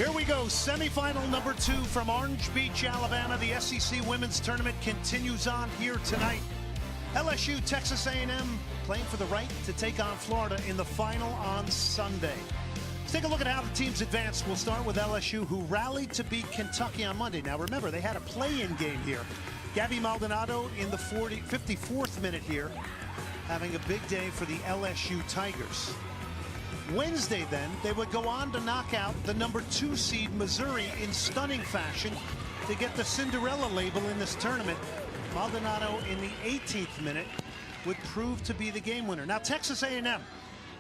Here we go, semifinal number 2 from Orange Beach, Alabama. The SEC Women's Tournament continues on here tonight. LSU, Texas A&M playing for the right to take on Florida in the final on Sunday. Let's take a look at how the teams advanced. We'll start with LSU, who rallied to beat Kentucky on Monday. Now remember, they had a play-in game here. Gabby Maldonado in the 54th minute here, having a big day for the LSU Tigers. Wednesday, then, they would go on to knock out the number 2 seed Missouri in stunning fashion to get the Cinderella label in this tournament. Maldonado in the 18th minute would prove to be the game winner. Now, Texas A&M,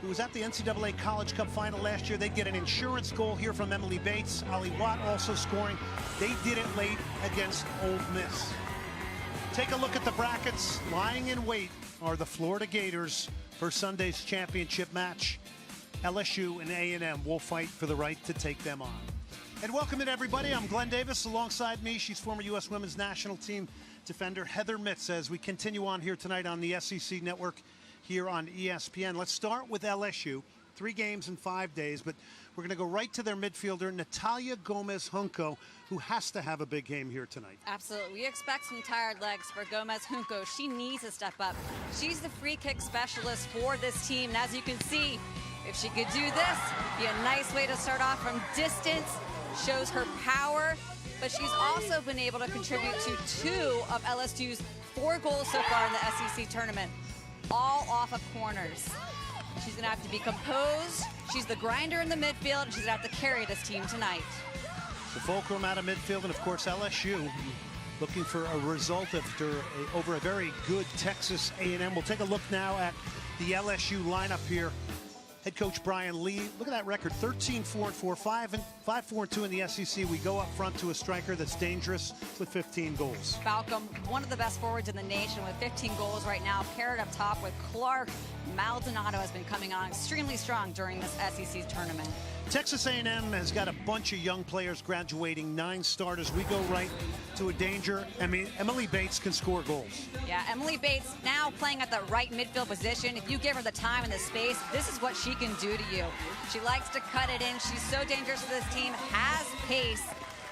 who was at the NCAA College Cup final last year, they get an insurance goal here from Emily Bates. Ali Watt also scoring. They did it late against Ole Miss. Take a look at the brackets. Lying in wait are the Florida Gators for Sunday's championship match. LSU and A&M will fight for the right to take them on. And welcome in, everybody. I'm Glenn Davis. Alongside me, she's former U.S. Women's National Team defender Heather Mitts, as we continue on here tonight on the SEC Network here on ESPN. Let's start with LSU. 3 games in 5 days, but we're going to go right to their midfielder, Natalia Gomez-Junco, who has to have a big game here tonight. Absolutely. We expect some tired legs for Gomez-Junco. She needs to step up. She's the free kick specialist for this team. And as you can see, if she could do this, it'd be a nice way to start off from distance. Shows her power, but she's also been able to contribute to 2 of LSU's 4 goals so far in the SEC tournament, all off of corners. She's going to have to be composed. She's the grinder in the midfield, and she's going to have to carry this team tonight. The fulcrum out of midfield, and of course LSU looking for a result over a very good Texas A&M. We'll take a look now at the LSU lineup here. Head coach Brian Lee, look at that record, 13-4-4, 5-4-2 in the SEC. We go up front to a striker that's dangerous with 15 goals. Falcom, one of the best forwards in the nation with 15 goals right now, paired up top with Clark. Maldonado has been coming on extremely strong during this SEC tournament. Texas A&M has got a bunch of young players graduating, 9 starters. We go right to a danger. I mean, Emily Bates can score goals. Yeah, Emily Bates now playing at the right midfield position. If you give her the time and the space, this is what she can do to you. She likes to cut it in. She's so dangerous for this team, has pace.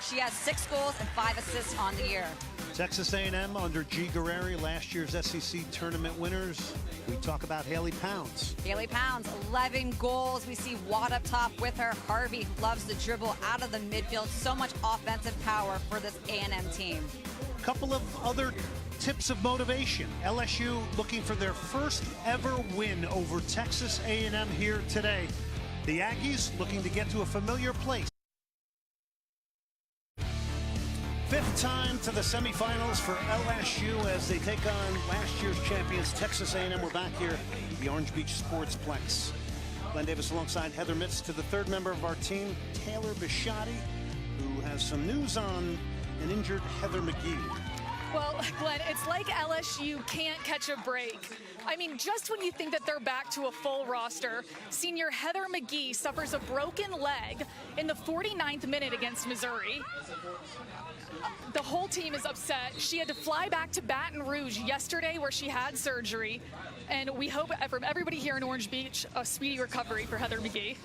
She has 6 goals and 5 assists on the year. Texas A&M under G. Guerreri, last year's SEC tournament winners. We talk about Haley Pounds. Haley Pounds, 11 goals. We see Watt up top with her. Harvey loves the dribble out of the midfield. So much offensive power for this A&M team. A couple of other tips of motivation. LSU looking for their first ever win over Texas A&M here today. The Aggies looking to get to a familiar place. 5th time to the semifinals for LSU as they take on last year's champions Texas A&M. We're back here at the Orange Beach Sportsplex. Glenn Davis alongside Heather Mitts to the 3rd member of our team, Taylor Bisciotti, who has some news on an injured Heather McGee. Well, Glenn, it's like LSU can't catch a break. I mean, just when you think that they're back to a full roster, senior Heather McGee suffers a broken leg in the 49th minute against Missouri. The whole team is upset. She had to fly back to Baton Rouge yesterday where she had surgery. And we hope from everybody here in Orange Beach, a speedy recovery for Heather McGee.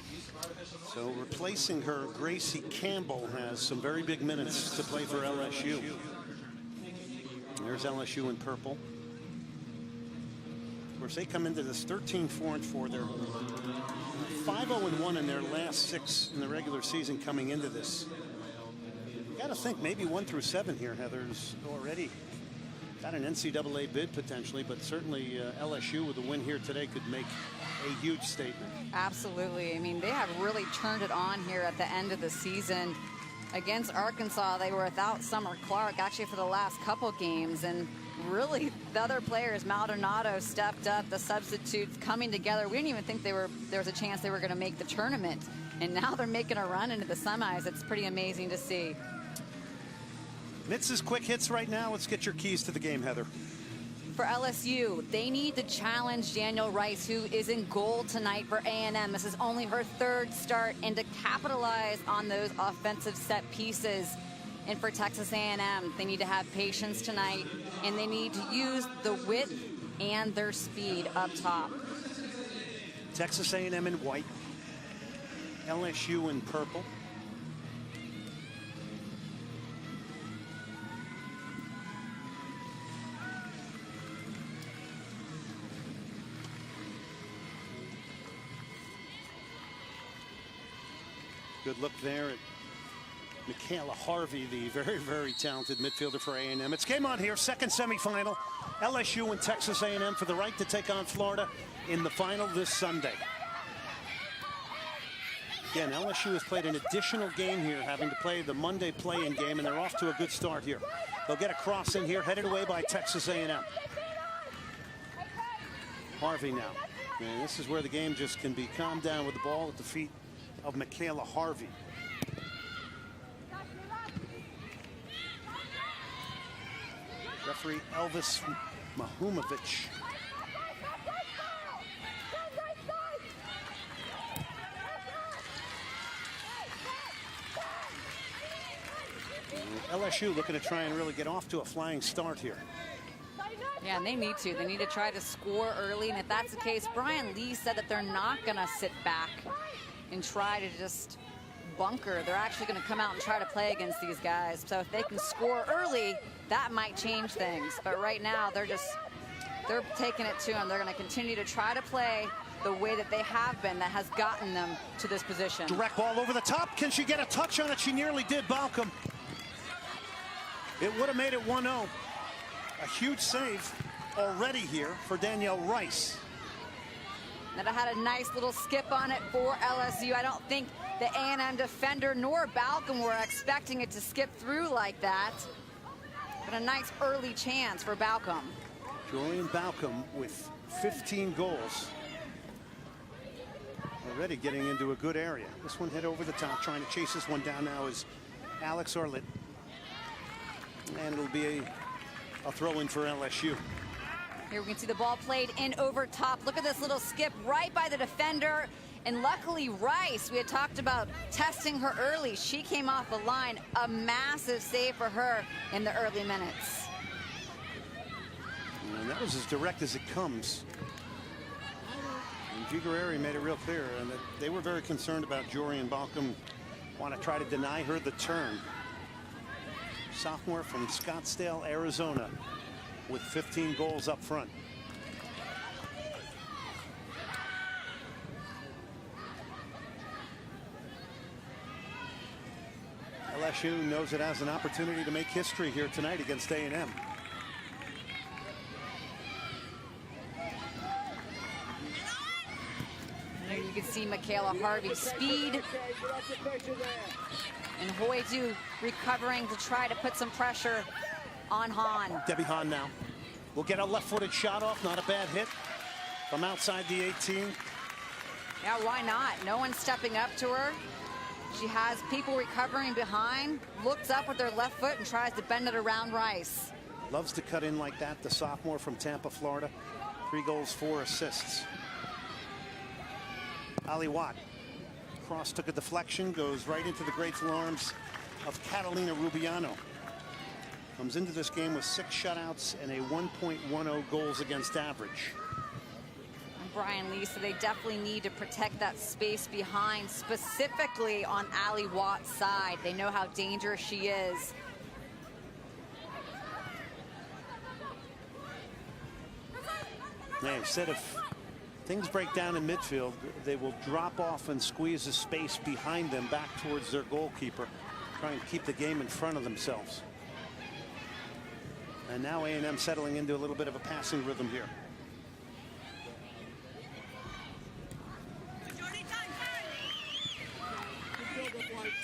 So replacing her, Gracie Campbell has some very big minutes to play for LSU. There's LSU in purple. Of course, they come into this 13-4-4. They're 5-0-1 in their last 6 in the regular season coming into this. Got to think maybe 1 through 7 here. Heather's already got an NCAA bid potentially, but certainly LSU with a win here today could make a huge statement. Absolutely. I mean, they have really turned it on here at the end of the season. Against Arkansas, they were without Summer Clark actually for the last couple games, and really the other players, Maldonado stepped up, the substitutes coming together. We didn't even think there was a chance they were going to make the tournament, and now they're making a run into the semis. It's pretty amazing to see. Mitts' quick hits right now. Let's get your keys to the game, Heather. For LSU, they need to challenge Daniel Rice, who is in goal tonight for A&M. This is only her 3rd start, and to capitalize on those offensive set pieces. And for Texas A&M, they need to have patience tonight, and they need to use the width and their speed up top. Texas A&M in white, LSU in purple. Good look there at Michaela Harvey, the very, very talented midfielder for A&M. It's game on here, second semifinal. LSU and Texas A&M for the right to take on Florida in the final this Sunday. Again, LSU has played an additional game here, having to play the Monday play-in game, and they're off to a good start here. They'll get a cross in here, headed away by Texas A&M. Harvey now. And this is where the game just can be calmed down with the ball at the feet of Michaela Harvey. Referee Elvis Mahumovich. LSU looking to try and really get off to a flying start here. Yeah, and they need to. They need to try to score early. And if that's the case, Brian Lee said that they're not going to sit back and try to just bunker. They're actually going to come out and try to play against these guys. So if they can score early, that might change things. But right now, they're taking it to them. They're going to continue to try to play the way that they have been, that has gotten them to this position. Direct ball over the top. Can she get a touch on it? She nearly did. Balcom. It would have made it 1-0. A huge save already here for Danielle Rice. That had a nice little skip on it for LSU. I don't think the A&M defender nor Balcom were expecting it to skip through like that. But a nice early chance for Balcom. Julian Balcom with 15 goals. Already getting into a good area. This one hit over the top. Trying to chase this one down now is Alex Orlet. And it'll be a throw in for LSU. Here we can see the ball played in over top. Look at this little skip right by the defender. And luckily Rice, we had talked about testing her early. She came off the line. A massive save for her in the early minutes. And that was as direct as it comes. And Figueroa made it real clear and that they were very concerned about Jorian Balcom. Want to try to deny her the turn. Sophomore from Scottsdale, Arizona, with 15 goals up front. LSU knows it has an opportunity to make history here tonight against A&M. There you can see Michaela Harvey's speed. And Hoidu recovering to try to put some pressure on Hahn. Debbie Hahn now will get a left-footed shot off. Not a bad hit from outside the 18. Yeah, why not? No one's stepping up to her. She has people recovering behind, looks up with their left foot and tries to bend it around Rice. Loves to cut in like that, the sophomore from Tampa, Florida. 3 goals, 4 assists. Ali Watt. Cross took a deflection, goes right into the grateful arms of Catalina Rubiano. Comes into this game with 6 shutouts and a 1.10 goals against average. And Brian Lee said they definitely need to protect that space behind, specifically on Ali Watt's side. They know how dangerous she is. They said if things break down in midfield, they will drop off and squeeze the space behind them back towards their goalkeeper, trying to keep the game in front of themselves. And now A&M settling into a little bit of a passing rhythm here.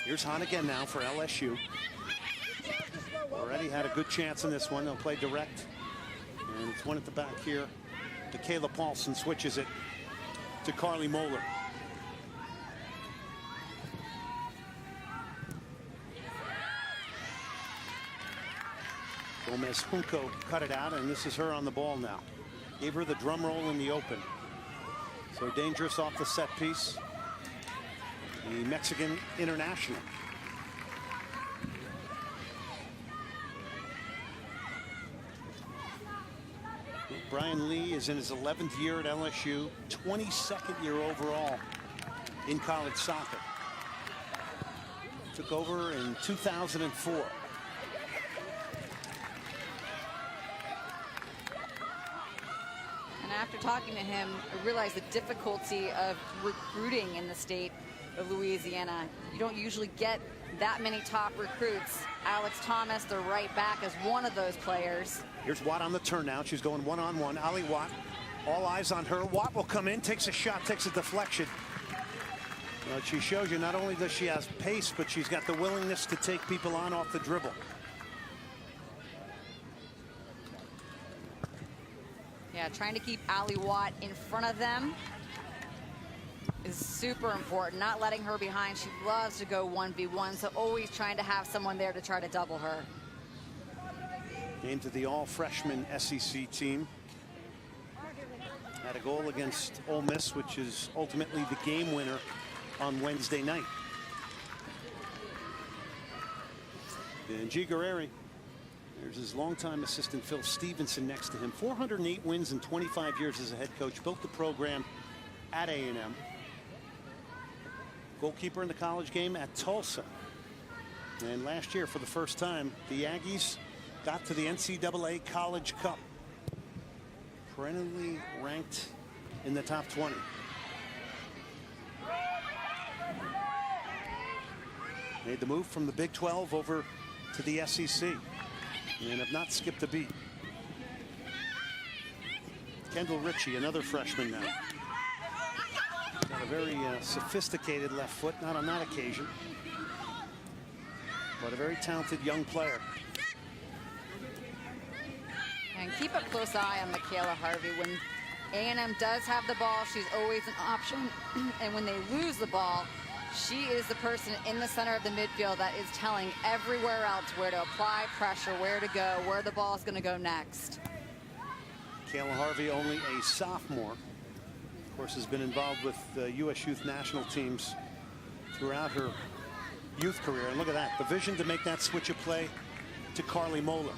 Here's Hahn again now for LSU. Already had a good chance in this one. They'll play direct. And it's one at the back here. Michaela Paulson switches it to Carly Moeller. Gomez Junco cut it out, and this is her on the ball now. Gave her the drum roll in the open. So dangerous off the set piece. The Mexican international. Brian Lee is in his 11th year at LSU, 22nd year overall in college soccer. Took over in 2004. And after talking to him, I realized the difficulty of recruiting in the state. of Louisiana. You don't usually get that many top recruits. Alex Thomas, the right back, is one of those players. Here's Watt on the turn now. She's going one-on-one. Ali Watt, all eyes on her. Watt will come in, takes a shot, takes a deflection. Well, she shows you not only does she have pace, but she's got the willingness to take people on off the dribble. Yeah, trying to keep Ali Watt in front of them is super important. Not letting her behind. She loves to go 1v1, so always trying to have someone there to try to double her. Named to the all-freshman SEC team. Had a goal against Ole Miss, which is ultimately the game winner on Wednesday night. And G. Guerreri, there's his longtime assistant Phil Stevenson next to him. 408 wins in 25 years as a head coach. Built the program at A&M. Goalkeeper in the college game at Tulsa. And last year, for the first time, the Aggies got to the NCAA College Cup. Perennially ranked in the top 20. Made the move from the Big 12 over to the SEC. And have not skipped a beat. Kendall Ritchie, another freshman now. Got a very sophisticated left foot, not on that occasion. But a very talented young player. And keep a close eye on Michaela Harvey. When A&M does have the ball, she's always an option. And when they lose the ball, she is the person in the center of the midfield that is telling everywhere else where to apply pressure, where to go, where the ball is going to go next. Michaela Harvey, only a sophomore. Of course, has been involved with U.S. youth national teams throughout her youth career. And look at that, the vision to make that switch of play to Carly Moeller.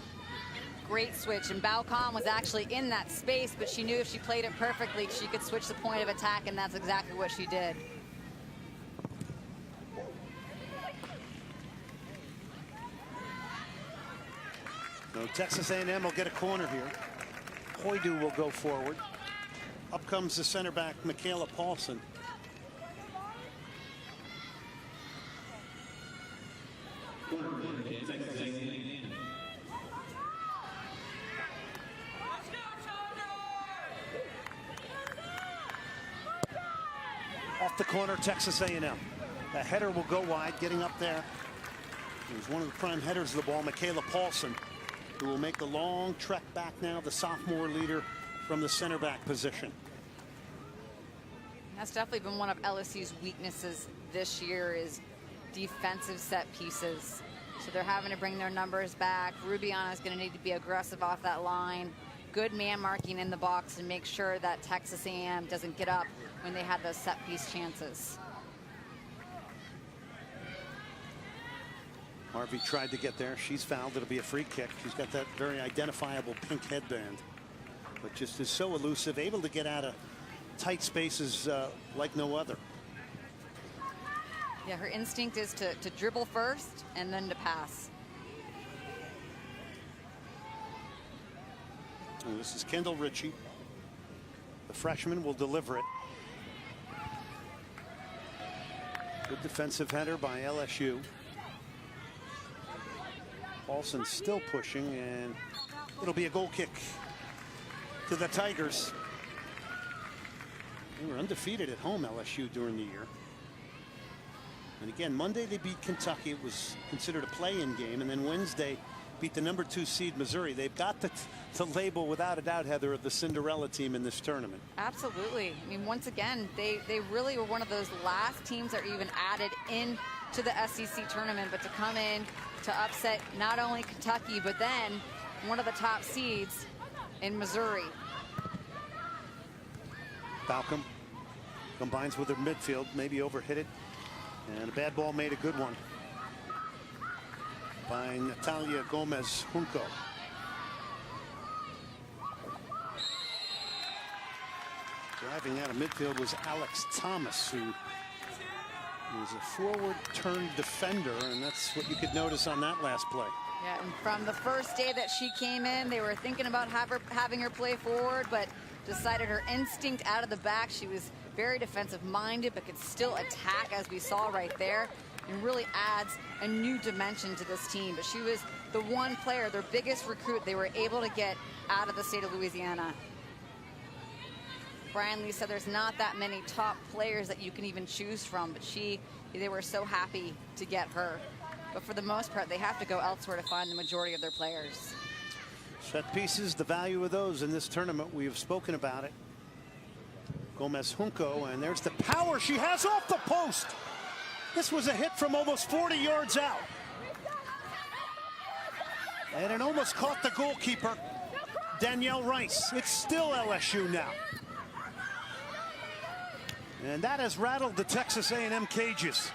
Great switch, and Balcom was actually in that space, but she knew if she played it perfectly, she could switch the point of attack, and that's exactly what she did. So Texas A&M will get a corner here. Hoydu will go forward. Up comes the center back, Michaela Paulson. Off the corner, Texas A&M. The header will go wide, getting up there. It was one of the prime headers of the ball, Michaela Paulson, who will make the long trek back now, the sophomore leader from the center back position. That's definitely been one of LSU's weaknesses this year, is defensive set pieces. So they're having to bring their numbers back. Rubiana is going to need to be aggressive off that line. Good man marking in the box and make sure that Texas A&M doesn't get up when they have those set piece chances. Harvey tried to get there. She's fouled. It'll be a free kick. She's got that very identifiable pink headband, but just is so elusive, able to get out of tight spaces like no other. Yeah, her instinct is to dribble first and then to pass. And this is Kendall Ritchie. The freshman will deliver it. Good defensive header by LSU. Paulson still pushing, and it'll be a goal kick to the Tigers. They were undefeated at home, LSU, during the year. And again, Monday they beat Kentucky. It was considered a play-in game. And then Wednesday beat the #2 seed Missouri. They've got the label, without a doubt, Heather, of the Cinderella team in this tournament. Absolutely. I mean, once again, they really were one of those last teams that are even added in to the SEC tournament, but to come in to upset not only Kentucky, but then one of the top seeds in Missouri. Balcom combines with her midfield, maybe overhit it, and a bad ball made a good one by Natalia Gomez Junco. Driving out of midfield was Alex Thomas, who was a forward turned defender, and that's what you could notice on that last play. Yeah, and from the first day that she came in, they were thinking about having her play forward, but decided her instinct out of the back. She was very defensive-minded, but can still attack, as we saw right there, and really adds a new dimension to this team. But she was the one player, their biggest recruit, they were able to get out of the state of Louisiana. Brian Lee said there's not that many top players that you can even choose from, but they were so happy to get her. But for the most part, they have to go elsewhere to find the majority of their players. Set pieces, the value of those in this tournament, we have spoken about it. Gomez Junco, and there's the power she has off the post. This was a hit from almost 40 yards out. And it almost caught the goalkeeper, Danielle Rice. It's still LSU now. And that has rattled the Texas A&M cages.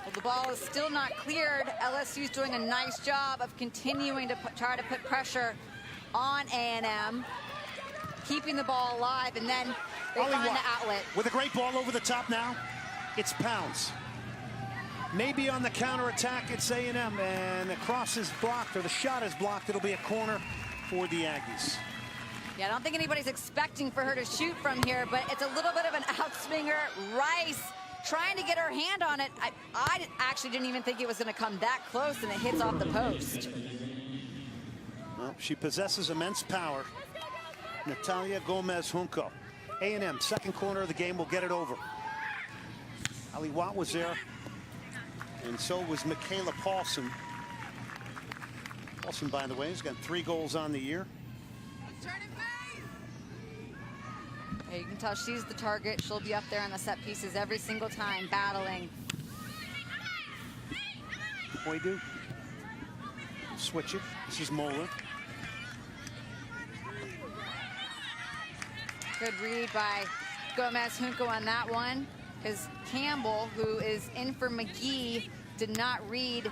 Well, the ball is still not cleared. LSU's doing a nice job of continuing to try to put pressure on A&M, keeping the ball alive, and then they find the outlet. With a great ball over the top now, it's Pounds. Maybe on the counterattack, it's A&M, and the cross is blocked, or the shot is blocked. It'll be a corner for the Aggies. Yeah, I don't think anybody's expecting for her to shoot from here, but it's a little bit of an outswinger. Rice trying to get her hand on it. I actually didn't even think it was going to come that close, and it hits off the post. Well, she possesses immense power. Natalia Gomez Junco. A&M, second corner of the game, will get it over. Ali Watt was there, and so was Michaela Paulson. Paulson, by the way, has got 3 goals on the year. Yeah, you can tell she's the target. She'll be up there on the set pieces every single time, battling. Hoydu. Switch it. This is Moeller. Good read by Gomez Junco on that one, because Campbell, who is in for McGee, did not read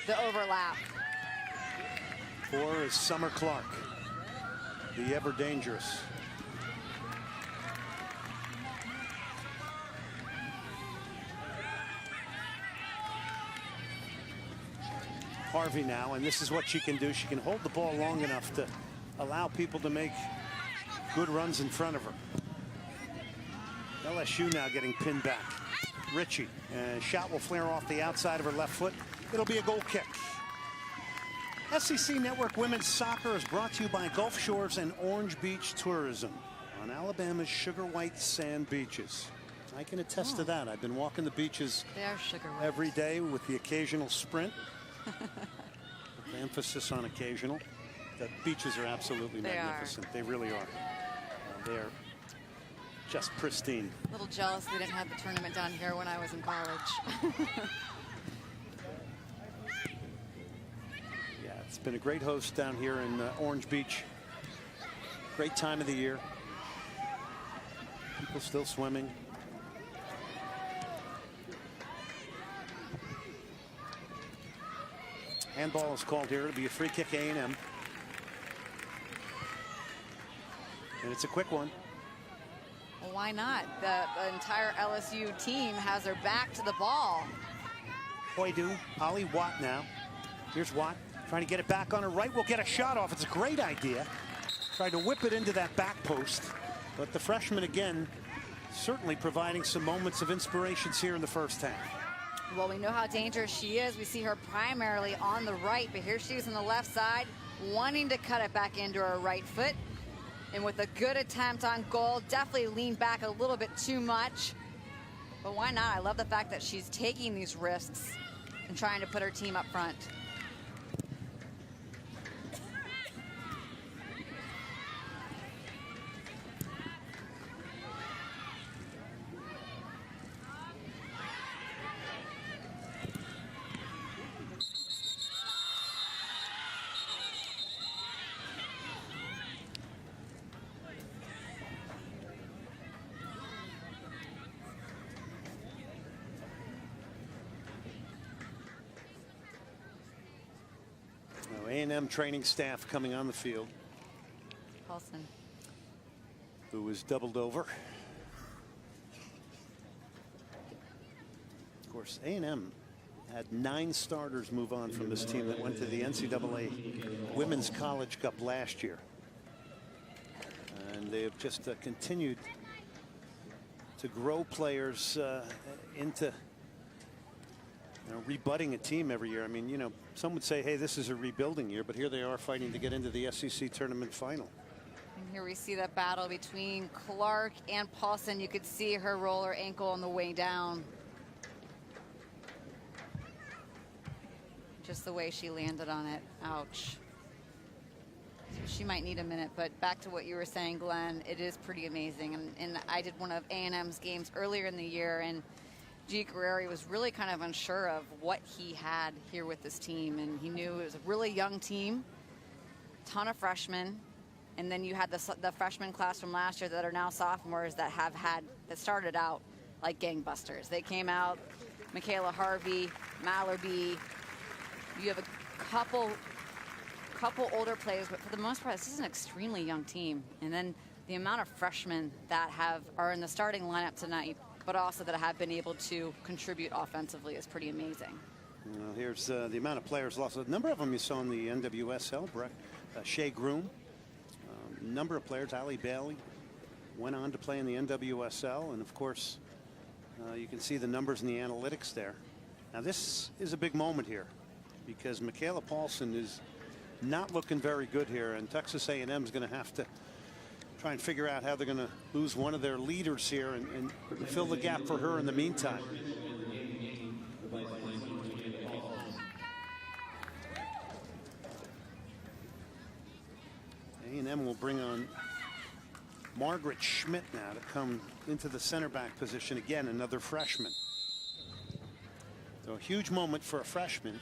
the overlap. 4 is Summer Clark, the ever dangerous. Harvey now, and this is what she can do. She can hold the ball long enough to allow people to make good runs in front of her. LSU now getting pinned back. Ritchie, and shot will flare off the outside of her left foot. It'll be a goal kick. SEC Network Women's Soccer is brought to you by Gulf Shores and Orange Beach Tourism on Alabama's sugar white sand beaches. I can attest to that. I've been walking the beaches every day with the occasional sprint. With the emphasis on occasional. The beaches are absolutely magnificent. They really are. They're just pristine. A little jealous we didn't have the tournament down here when I was in college. Yeah, it's been a great host down here in Orange Beach. Great time of the year. People still swimming. Handball is called here. It'll be a free kick, A&M. And it's a quick one. Well, why not? The entire LSU team has their back to the ball. Hoydu, Ali Watt now. Here's Watt trying to get it back on her right. Will get a shot off. It's a great idea. Tried to whip it into that back post. But the freshman, again, certainly providing some moments of inspirations here in the first half. Well, we know how dangerous she is. We see her primarily on the right, but here she is on the left side, wanting to cut it back into her right foot. And with a good attempt on goal, definitely leaned back a little bit too much. But why not? I love the fact that she's taking these risks and trying to put her team up front. A&M training staff coming on the field. Paulson. Who was doubled over. Of course, A&M had 9 starters move on from this team that went to the NCAA Women's College Cup last year. And They have just continued to grow players into rebutting a team every year. I mean, some would say, hey, this is a rebuilding year, but here they are fighting to get into the SEC tournament final. And here we see that battle between Clark and Paulson. You could see her roll her ankle on the way down. Just the way she landed on it. Ouch. So she might need a minute, but back to what you were saying, Glenn, it is pretty amazing. And I did one of A&M's games earlier in the year, and G. Guerreri was really kind of unsure of what he had here with this team. And he knew it was a really young team, ton of freshmen. And then you had the freshman class from last year that are now sophomores that started out like gangbusters. They came out, Michaela Harvey, Mallerby. You have a couple older players, but for the most part, this is an extremely young team. And then the amount of freshmen that are in the starting lineup tonight, but also that have been able to contribute offensively, is pretty amazing. Well, here's the amount of players lost. A number of them you saw in the NWSL. Brett, Shea Groom, a number of players. Allie Bailey went on to play in the NWSL, and of course, you can see the numbers in the analytics there. Now, this is a big moment here, because Michaela Paulson is not looking very good here, and Texas A&M is going to have to try and figure out how they're going to lose one of their leaders here and fill the gap for her in the meantime. A&M will bring on Margaret Schmidt now to come into the center back position again, another freshman. So a huge moment for a freshman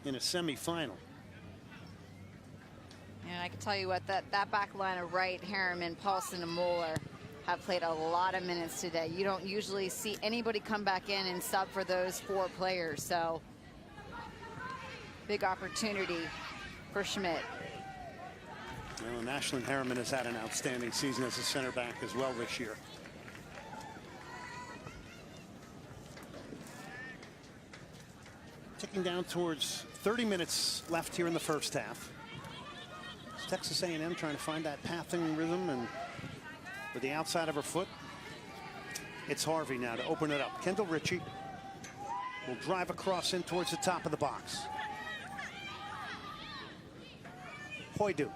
in a semifinal. And I can tell you what, that back line of Wright, Harriman, Paulson, and Moeller have played a lot of minutes today. You don't usually see anybody come back in and sub for those 4 players. So big opportunity for Schmidt. Well, Ashlyn Harriman has had an outstanding season as a center back as well this year. Ticking down towards 30 minutes left here in the first half. Texas A&M trying to find that pathing rhythm, and with the outside of her foot, it's Harvey now to open it up. Kendall Ritchie will drive across in towards the top of the box. Hoydu.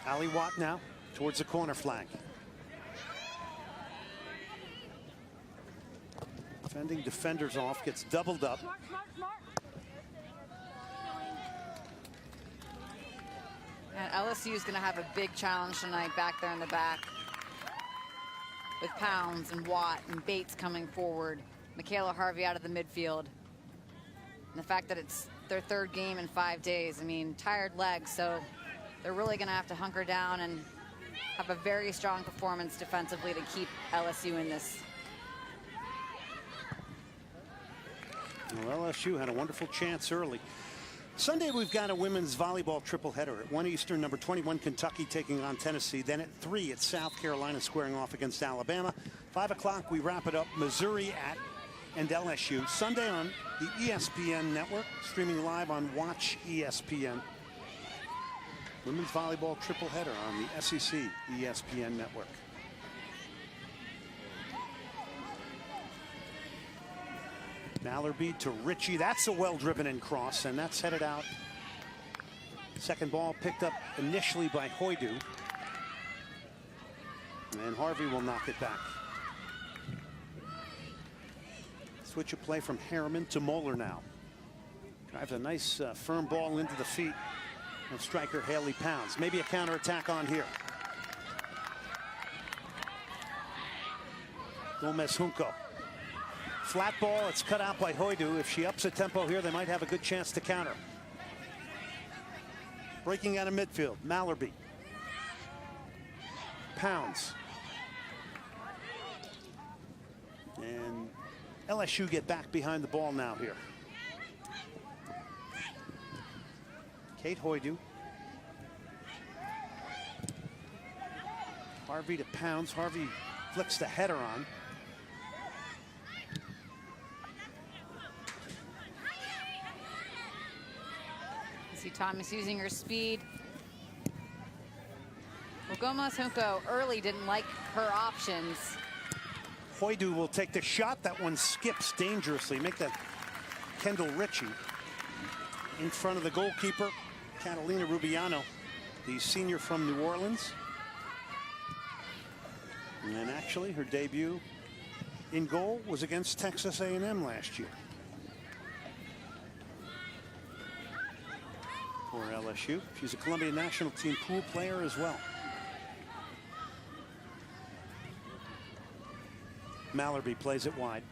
Ali Watt now towards the corner flag. Defending defenders off, gets doubled up. And LSU is going to have a big challenge tonight back there in the back, with Pounds and Watt and Bates coming forward. Michaela Harvey out of the midfield. And the fact that it's their 3rd game in 5 days, I mean, tired legs, so they're really going to have to hunker down and have a very strong performance defensively to keep LSU in this. Well, LSU had a wonderful chance early. Sunday, we've got a women's volleyball triple header. At 1 Eastern, number 21 Kentucky taking on Tennessee. Then at 3, it's South Carolina squaring off against Alabama. 5 o'clock, we wrap it up. Missouri and LSU. Sunday on the ESPN network, streaming live on Watch ESPN. Women's volleyball triple header on the SEC ESPN network. Mallerby to Ritchie. That's a well-driven in cross, and that's headed out. Second ball picked up initially by Hoydu. And Harvey will knock it back. Switch of play from Harriman to Moeller now. Drives a nice firm ball into the feet of striker Haley Pounds. Maybe a counterattack on here. Gomez Junco. Flat ball, it's cut out by Hoydu. If she ups the tempo here, they might have a good chance to counter. Breaking out of midfield, Mallerby. Pounds. And LSU get back behind the ball now here. Kate Hoydu Harvey to Pounds. Harvey flicks the header on. You see Thomas using her speed. Well, Gomez Junco early didn't like her options. Hoidu will take the shot. That one skips dangerously. Make that Kendall Ritchie in front of the goalkeeper, Catalina Rubiano, the senior from New Orleans. And actually, her debut in goal was against Texas A&M last year. For LSU. She's a Columbia national team pool player as well. Mallerby plays it wide.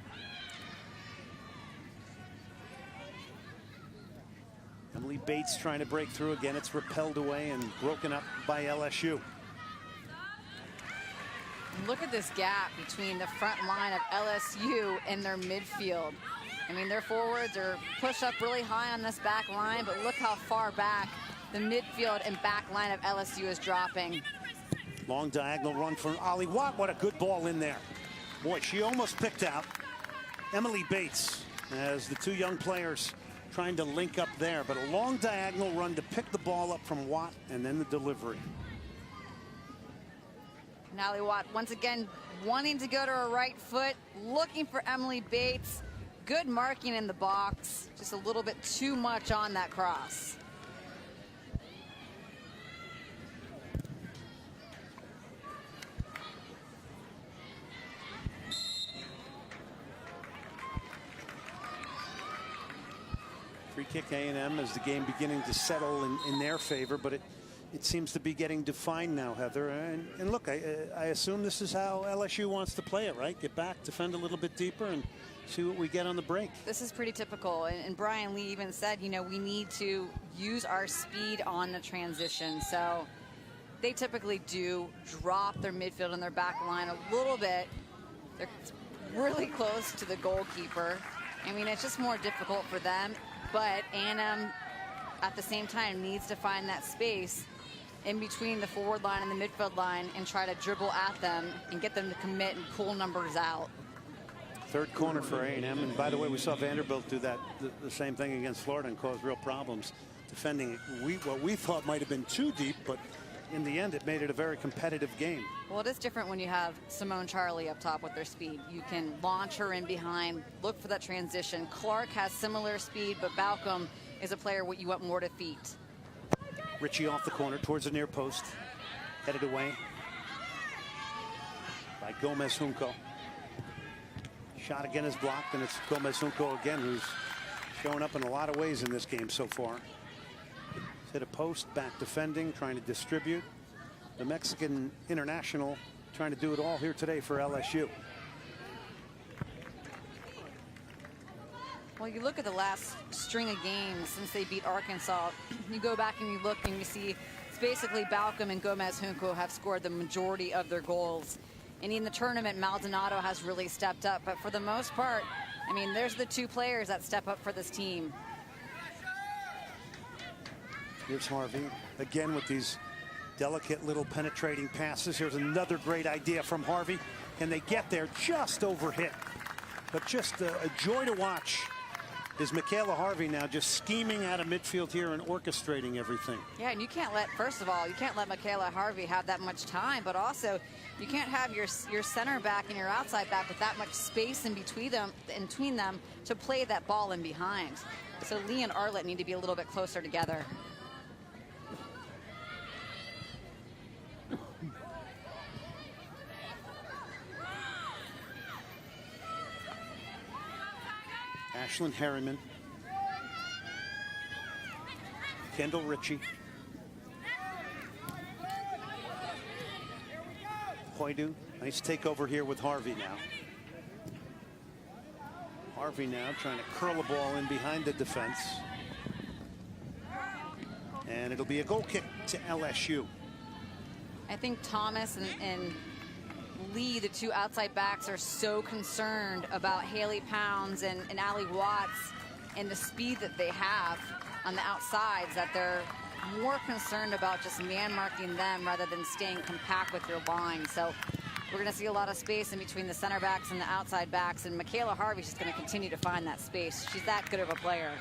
Emily Bates trying to break through again. It's repelled away and broken up by LSU. Look at this gap between the front line of LSU and their midfield. I mean, their forwards are pushed up really high on this back line, but look how far back the midfield and back line of LSU is dropping. Long diagonal run from Ali Watt. What a good ball in there. Boy, she almost picked out Emily Bates as the two young players trying to link up there, but a long diagonal run to pick the ball up from Watt and then the delivery. Allie Watt once again wanting to go to her right foot, looking for Emily Bates. Good marking in the box, just a little bit too much on that cross. Free kick A&M as the game beginning to settle in their favor, but it seems to be getting defined now, Heather. And look, I assume this is how LSU wants to play it, right? Get back, defend a little bit deeper, and see what we get on the break. This is pretty typical. And Brian Lee even said, you know, we need to use our speed on the transition. So they typically do drop their midfield and their back line a little bit. They're really close to the goalkeeper. I mean, it's just more difficult for them. But A&M, at the same time, needs to find that space in between the forward line and the midfield line and try to dribble at them and get them to commit and pull numbers out. Third corner for A&M. And by the way, we saw Vanderbilt do that the same thing against Florida and cause real problems defending it. What we thought might have been too deep, but in the end, it made it a very competitive game. Well, it is different when you have Simone Charlie up top with their speed. You can launch her in behind, look for that transition. Clark has similar speed, but Balcom is a player what you want more to feet. Ritchie off the corner towards the near post. Headed away by Gomez Junco. Shot again is blocked, and it's Gomez Junco again who's showing up in a lot of ways in this game so far. Hit a post, back defending, trying to distribute. The Mexican international trying to do it all here today for LSU. Well, you look at the last string of games since they beat Arkansas. You go back and you look and you see it's basically Balcom and Gomez Junco have scored the majority of their goals. And in the tournament, Maldonado has really stepped up. But for the most part, I mean, there's the two players that step up for this team. Here's Harvey again with these delicate little penetrating passes. Here's another great idea from Harvey. And they get there just over hit. But just a joy to watch is Michaela Harvey now just scheming out of midfield here and orchestrating everything. Yeah, and you can't let, first of all, you can't let Michaela Harvey have that much time, but also you can't have your center back and your outside back with that much space in between them to play that ball in behind. So Lee and Arlett need to be a little bit closer together. Ashlyn Harriman, Kendall Ritchie, Hoidu, nice takeover here with Harvey now. Harvey now trying to curl a ball in behind the defense. And it'll be a goal kick to LSU. I think Thomas and Lee, the two outside backs, are so concerned about Haley Pounds and Allie Watts and the speed that they have on the outsides that they're more concerned about just man marking them rather than staying compact with your line. So we're going to see a lot of space in between the center backs and the outside backs, and Michaela Harvey's just going to continue to find that space. She's that good of a player.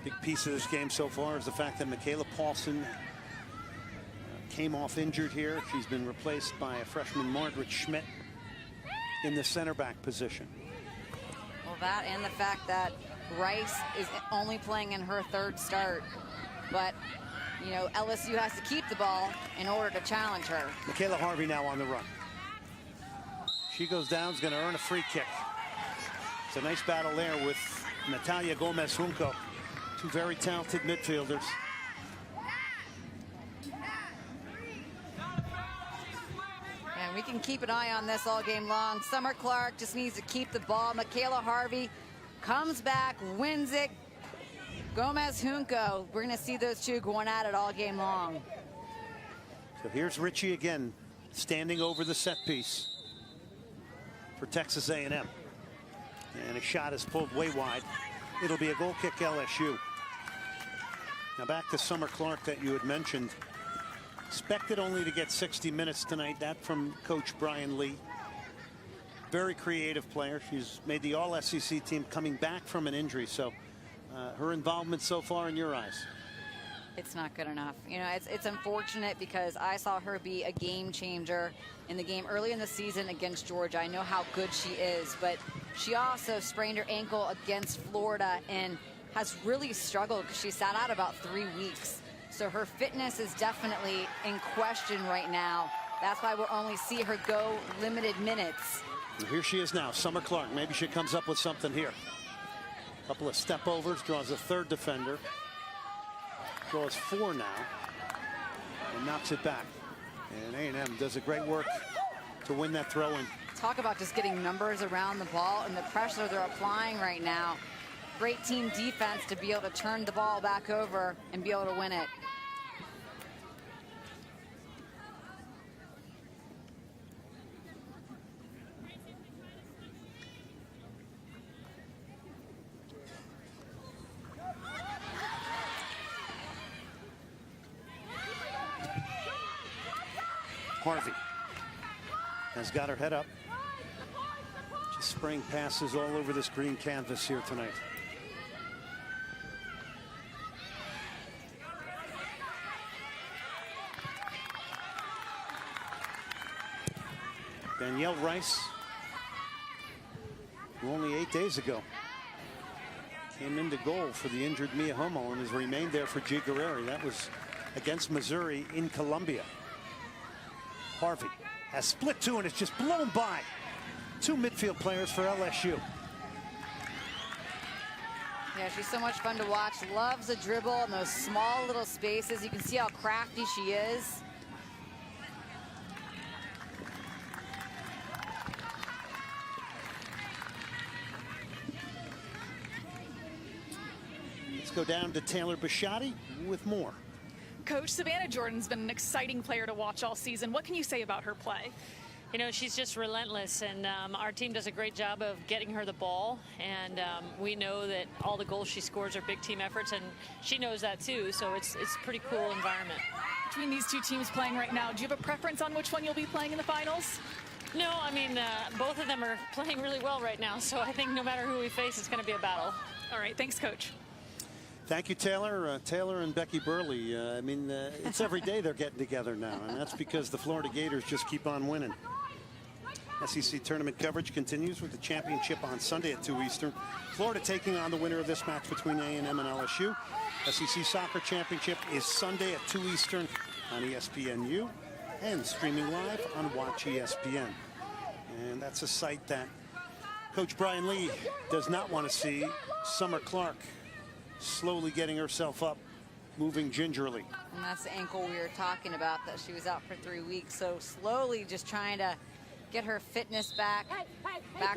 Big piece of this game so far is the fact that Michaela Paulson came off injured here. She's been replaced by a freshman, Margaret Schmidt, in the center back position. Well, that and the fact that Rice is only playing in her third start. But, you know, LSU has to keep the ball in order to challenge her. Michaela Harvey now on the run. She goes down, is going to earn a free kick. It's a nice battle there with Natalia Gomez-Junco. Two very talented midfielders. And we can keep an eye on this all game long. Summer Clark just needs to keep the ball. Michaela Harvey comes back, wins it. Gomez-Junco, we're going to see those two going at it all game long. So here's Ritchie again, standing over the set piece for Texas A&M. And a shot is pulled way wide. It'll be a goal kick LSU. Now back to Summer Clark that you had mentioned. Expected only to get 60 minutes tonight. That from Coach Brian Lee. Very creative player. She's made the All-SEC team coming back from an injury. So her involvement so far in your eyes? It's not good enough. You know, it's unfortunate because I saw her be a game changer in the game early in the season against Georgia. I know how good she is, but she also sprained her ankle against Florida and has really struggled because she sat out about 3 weeks. So her fitness is definitely in question right now. That's why we'll only see her go limited minutes. And here she is now, Summer Clark. Maybe she comes up with something here. Couple of step overs, draws a third defender. Draws 4 now. And knocks it back. And A&M does a great work to win that throw in. Talk about just getting numbers around the ball and the pressure they're applying right now. Great team defense to be able to turn the ball back over and be able to win it. Harvey has got her head up. Just spraying passes all over this green canvas here tonight. Danielle Rice, who only 8 days ago came into goal for the injured Mia Hummel and has remained there for G. Guerreri. That was against Missouri in Columbia. Harvey has split two and it's just blown by. Two midfield players for LSU. Yeah, she's so much fun to watch. Loves a dribble in those small little spaces. You can see how crafty she is. Let's go down to Taylor Bisciotti with more. Coach, Savannah Jordan's been an exciting player to watch all season. What can you say about her play? You know, she's just relentless, and our team does a great job of getting her the ball, and we know that all the goals she scores are big team efforts, and she knows that too, so it's a pretty cool environment. Between these two teams playing right now, do you have a preference on which one you'll be playing in the finals? No, I mean, both of them are playing really well right now, so I think no matter who we face, it's going to be a battle. All right, thanks, Coach. Thank you, Taylor. Taylor and Becky Burley. I mean, it's every day they're getting together now, and that's because the Florida Gators just keep on winning. SEC tournament coverage continues with the championship on Sunday at 2 Eastern. Florida taking on the winner of this match between A&M and LSU. SEC Soccer Championship is Sunday at 2 Eastern on ESPNU and streaming live on Watch ESPN. And that's a sight that Coach Brian Lee does not want to see. Summer Clark slowly getting herself up, moving gingerly. And that's the ankle we were talking about, that she was out for 3 weeks. So slowly just trying to get her fitness back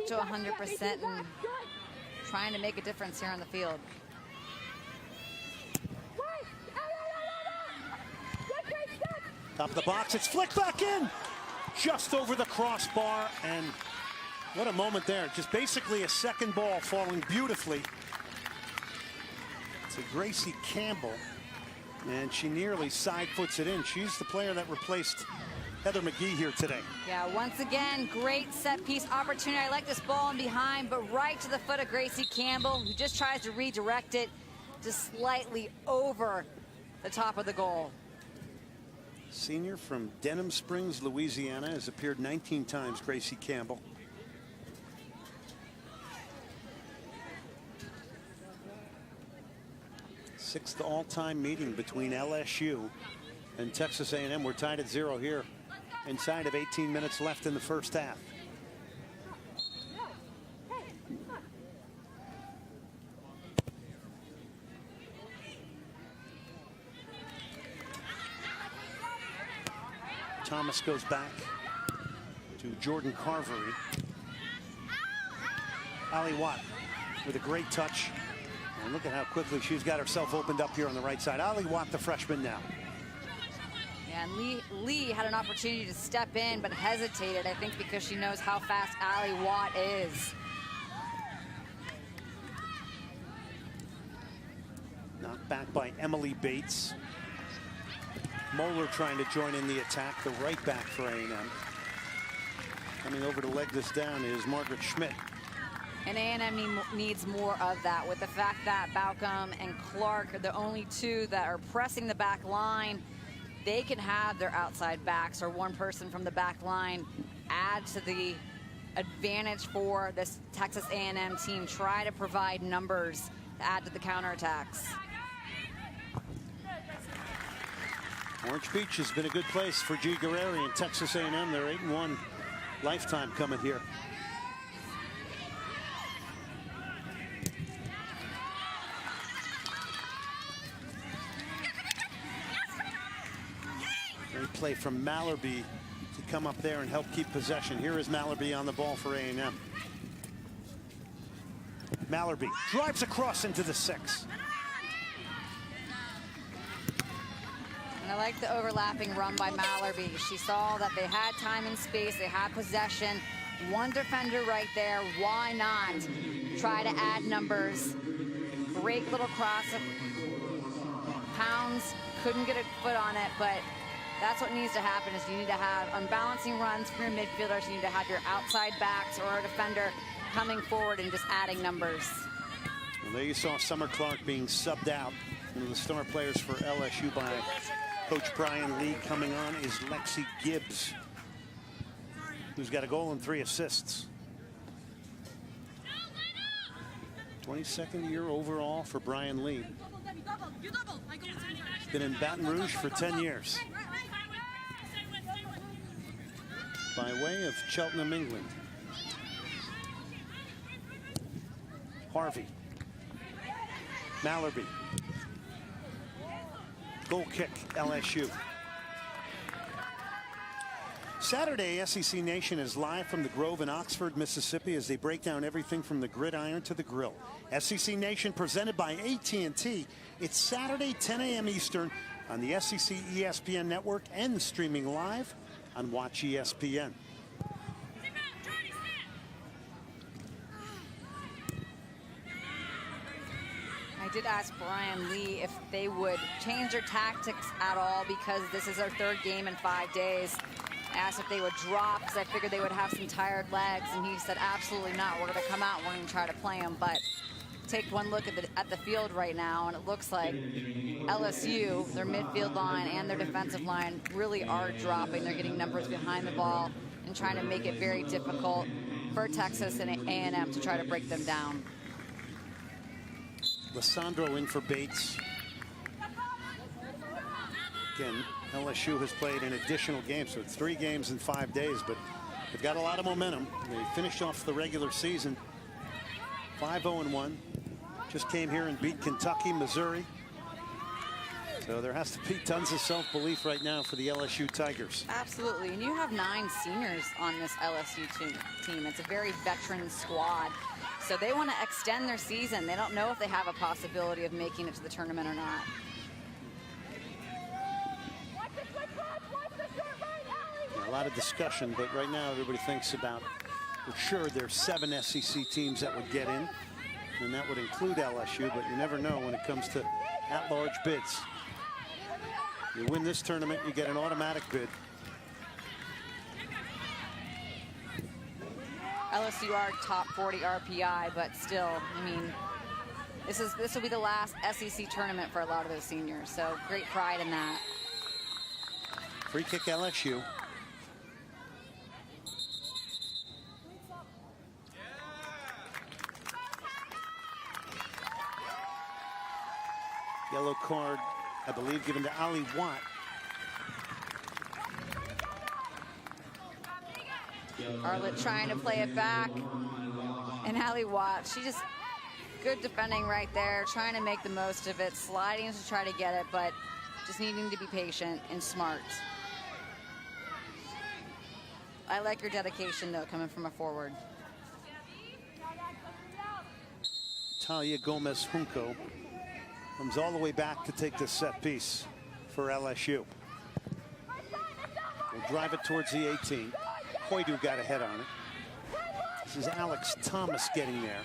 to 100% and trying to make a difference here on the field. Top of the box, it's flicked back in. Just over the crossbar, and What a moment there. Just basically a second ball falling beautifully to Gracie Campbell. And she nearly side foots it in. She's the player that replaced Heather McGee here today. Yeah, once again, great set piece opportunity. I like this ball in behind, but right to the foot of Gracie Campbell, who just tries to redirect it just slightly over the top of the goal. Senior from Denham Springs, Louisiana, has appeared 19 times, Gracie Campbell. Sixth all-time meeting between LSU and Texas A&M. We're tied at 0 here. Inside of 18 minutes left in the first half. Thomas goes back to Jordan Carvery. Ali Watt with a great touch. And look at how quickly she's got herself opened up here on the right side. Ali Watt, the freshman now. Yeah, and Lee had an opportunity to step in, but hesitated, I think, because she knows how fast Ali Watt is. Knocked back by Emily Bates. Moeller trying to join in the attack, the right back for A&M. Coming over to leg this down is Margaret Schmidt. And A&M needs more of that, with the fact that Baucom and Clark are the only two that are pressing the back line. They can have their outside backs or one person from the back line add to the advantage for this Texas A&M team. Try to provide numbers to add to the counterattacks. Orange Beach has been a good place for G. Guerreri and Texas A&M. They're 8-1 lifetime coming here. Great play from Mallerby to come up there and help keep possession. Here is Mallerby on the ball for A&M. Mallerby drives across into the 6. And I like the overlapping run by Mallerby. She saw that they had time and space, they had possession. One defender right there. Why not try to add numbers? Great little cross. Pounds couldn't get a foot on it, but that's what needs to happen. Is you need to have unbalancing runs for your midfielders. You need to have your outside backs or a defender coming forward and just adding numbers. Well, there you saw Summer Clark being subbed out. One of the star players for LSU by Coach Brian Lee. Coming on is Lexi Gibbs, who's got a goal and 3 assists. 22nd year overall for Brian Lee. He's been in Baton Rouge for 10 years. By way of Cheltenham, England. Harvey. Mallerby. Goal kick, LSU. Saturday, SEC Nation is live from the Grove in Oxford, Mississippi, as they break down everything from the gridiron to the grill. SEC Nation presented by AT&T. It's Saturday, 10 a.m. Eastern on the SEC ESPN network and streaming live on Watch ESPN. I did ask Brian Lee if they would change their tactics at all, because this is their 3rd game in 5 days. I asked if they would drop, because I figured they would have some tired legs, and he said absolutely not. We're going to come out and we're going to try to play them. But take one look at the field right now, and it looks like LSU, their midfield line and their defensive line, really are dropping. They're getting numbers behind the ball and trying to make it very difficult for Texas and A&M to try to break them down. Lissandro in for Bates. Again, LSU has played an additional game, so it's 3 games in 5 days, but they've got a lot of momentum. They finished off the regular season 5-0-1. Just came here and beat Kentucky, Missouri. So there has to be tons of self-belief right now for the LSU Tigers. Absolutely, and you have 9 seniors on this LSU team. It's a very veteran squad. So they want to extend their season. They don't know if they have a possibility of making it to the tournament or not. A lot of discussion, but right now everybody thinks about For sure, there's 7 SEC teams that would get in, and that would include LSU, but you never know when it comes to at-large bids. You win this tournament, you get an automatic bid. LSU are top 40 RPI, but still, I mean, this will be the last SEC tournament for a lot of those seniors, so great pride in that. Free kick LSU. Yellow card, I believe, given to Ali Watt. Arlett trying to play it back. And Ali Watt, she just good defending right there, trying to make the most of it, sliding to try to get it, but just needing to be patient and smart. I like your dedication, though, coming from a forward. Talia Gomez Junco comes all the way back to take this set piece for LSU. We'll drive it towards the 18. Hoydu got a head on it. This is Alex Thomas getting there.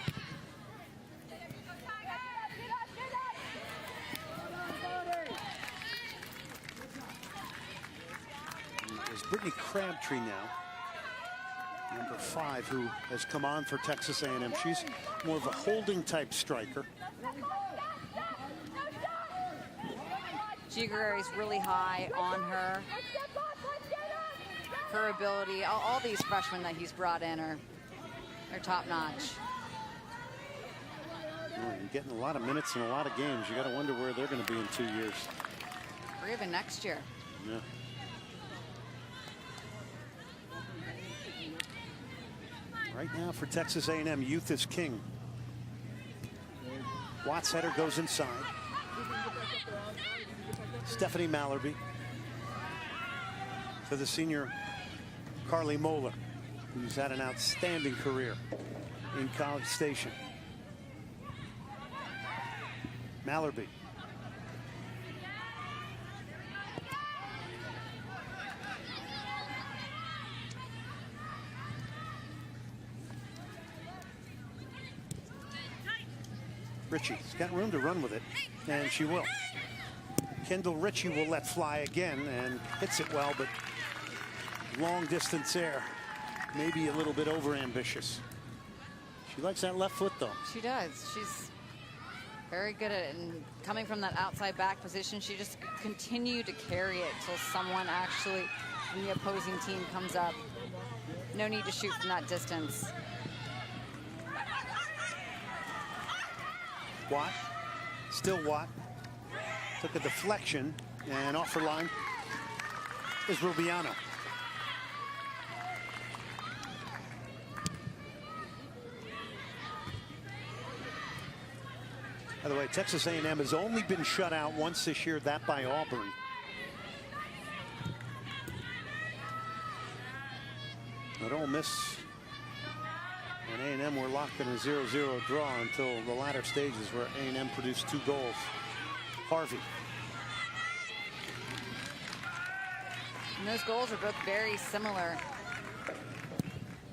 There's Brittany Crabtree now, number 5, who has come on for Texas A&M. She's more of a holding type striker. Giguere is really high on her. Her ability, all these freshmen that he's brought in are top notch. Well, you're getting a lot of minutes in a lot of games. You got to wonder where they're going to be in 2 years. Or even next year. Yeah. Right now for Texas A&M, youth is king. Watts header goes inside. Stephanie Mallerby to the senior Carly Moeller, who's had an outstanding career in College Station. Mallerby. Ritchie's got room to run with it, and she will. Kendall Ritchie will let fly again and hits it well, but long distance air, maybe a little bit over ambitious. She likes that left foot, though. She does. She's very good at it, and coming from that outside back position, she just continue to carry it till someone actually from the opposing team comes up. No need to shoot from that distance. Watt, still Watt, took a deflection, and off her line is Rubiano. By the way, Texas A&M has only been shut out once this year, that by Auburn. But Ole Miss and A&M were locked in a 0-0 draw until the latter stages where A&M produced 2 goals. Harvey. And those goals are both very similar.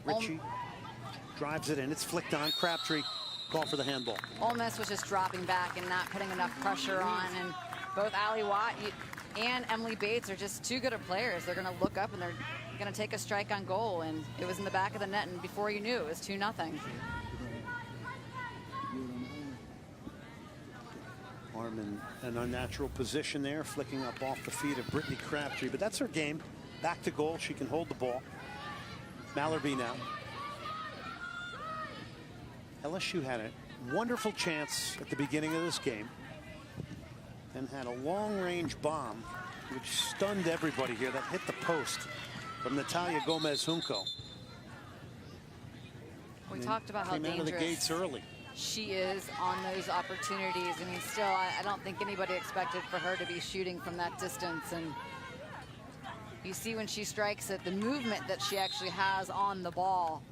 Ritchie drives it in. It's flicked on. Crabtree, call for the handball. Ole Miss was just dropping back and not putting enough pressure on. And both Ali Watt and Emily Bates are just too good of players. They're going to look up and they're going to take a strike on goal. And it was in the back of the net. And before you knew, it was 2-0. Arm in an unnatural position there, flicking up off the feet of Brittany Crabtree. But that's her game. Back to goal. She can hold the ball. Mallerby now. LSU had a wonderful chance at the beginning of this game and had a long-range bomb which stunned everybody here that hit the post from Natalia Gomez Junco. We talked about how came out of the gates early. She is on those opportunities. I mean, still, I don't think anybody expected for her to be shooting from that distance. And you see when she strikes it, the movement that she actually has on the ball.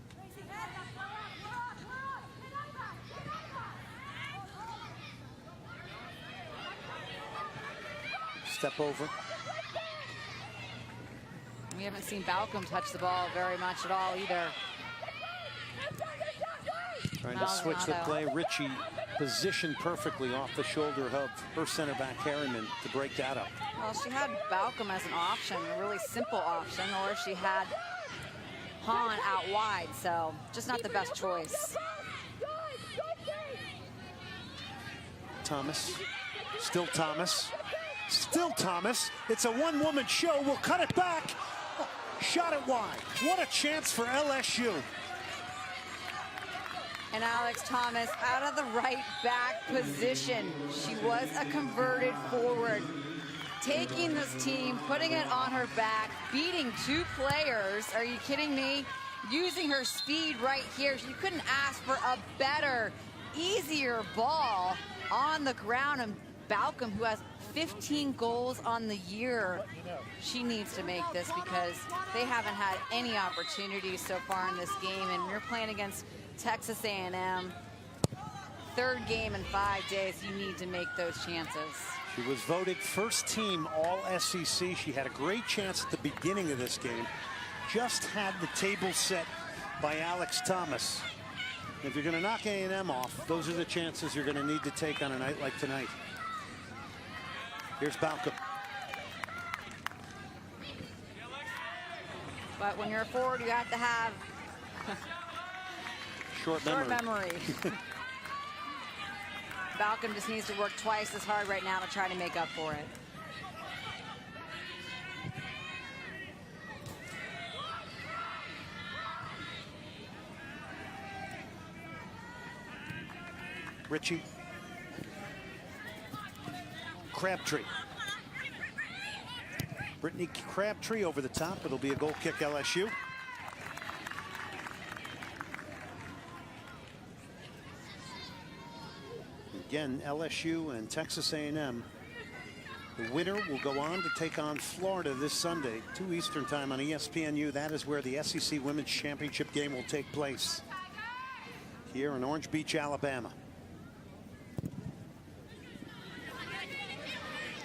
Step over. We haven't seen Balcom touch the ball very much at all either. Trying to switch the play. Ritchie positioned perfectly off the shoulder of her center back Harriman to break that up. Well, she had Balcom as an option, a really simple option, or she had Hahn out wide, so just not the best choice. Thomas, still Thomas, still Thomas. It's a one-woman show. We'll cut it back. Shot it wide. What a chance for LSU. And Alex Thomas out of the right back position. She was a converted forward. Taking this team, putting it on her back, beating 2 players. Are you kidding me? Using her speed right here. You couldn't ask for a better, easier ball on the ground. And Balcom, who has 15 goals on the year, she needs to make this because they haven't had any opportunities so far in this game. And you're playing against Texas A&M. 3rd game in 5 days. You need to make those chances. She was voted first team all SEC. She had a great chance at the beginning of this game. Just had the table set by Alex Thomas. If you're going to knock A&M off, those are the chances you're going to need to take on a night like tonight. Here's Balcom. But when you're a forward, you have to have short memory. Balcom just needs to work twice as hard right now to try to make up for it. Ritchie. Crabtree. Brittany Crabtree over the top. It'll be a goal kick LSU. Again, LSU and Texas A&M. The winner will go on to take on Florida this Sunday, 2 Eastern time on ESPNU. That is where the SEC Women's Championship game will take place here in Orange Beach, Alabama.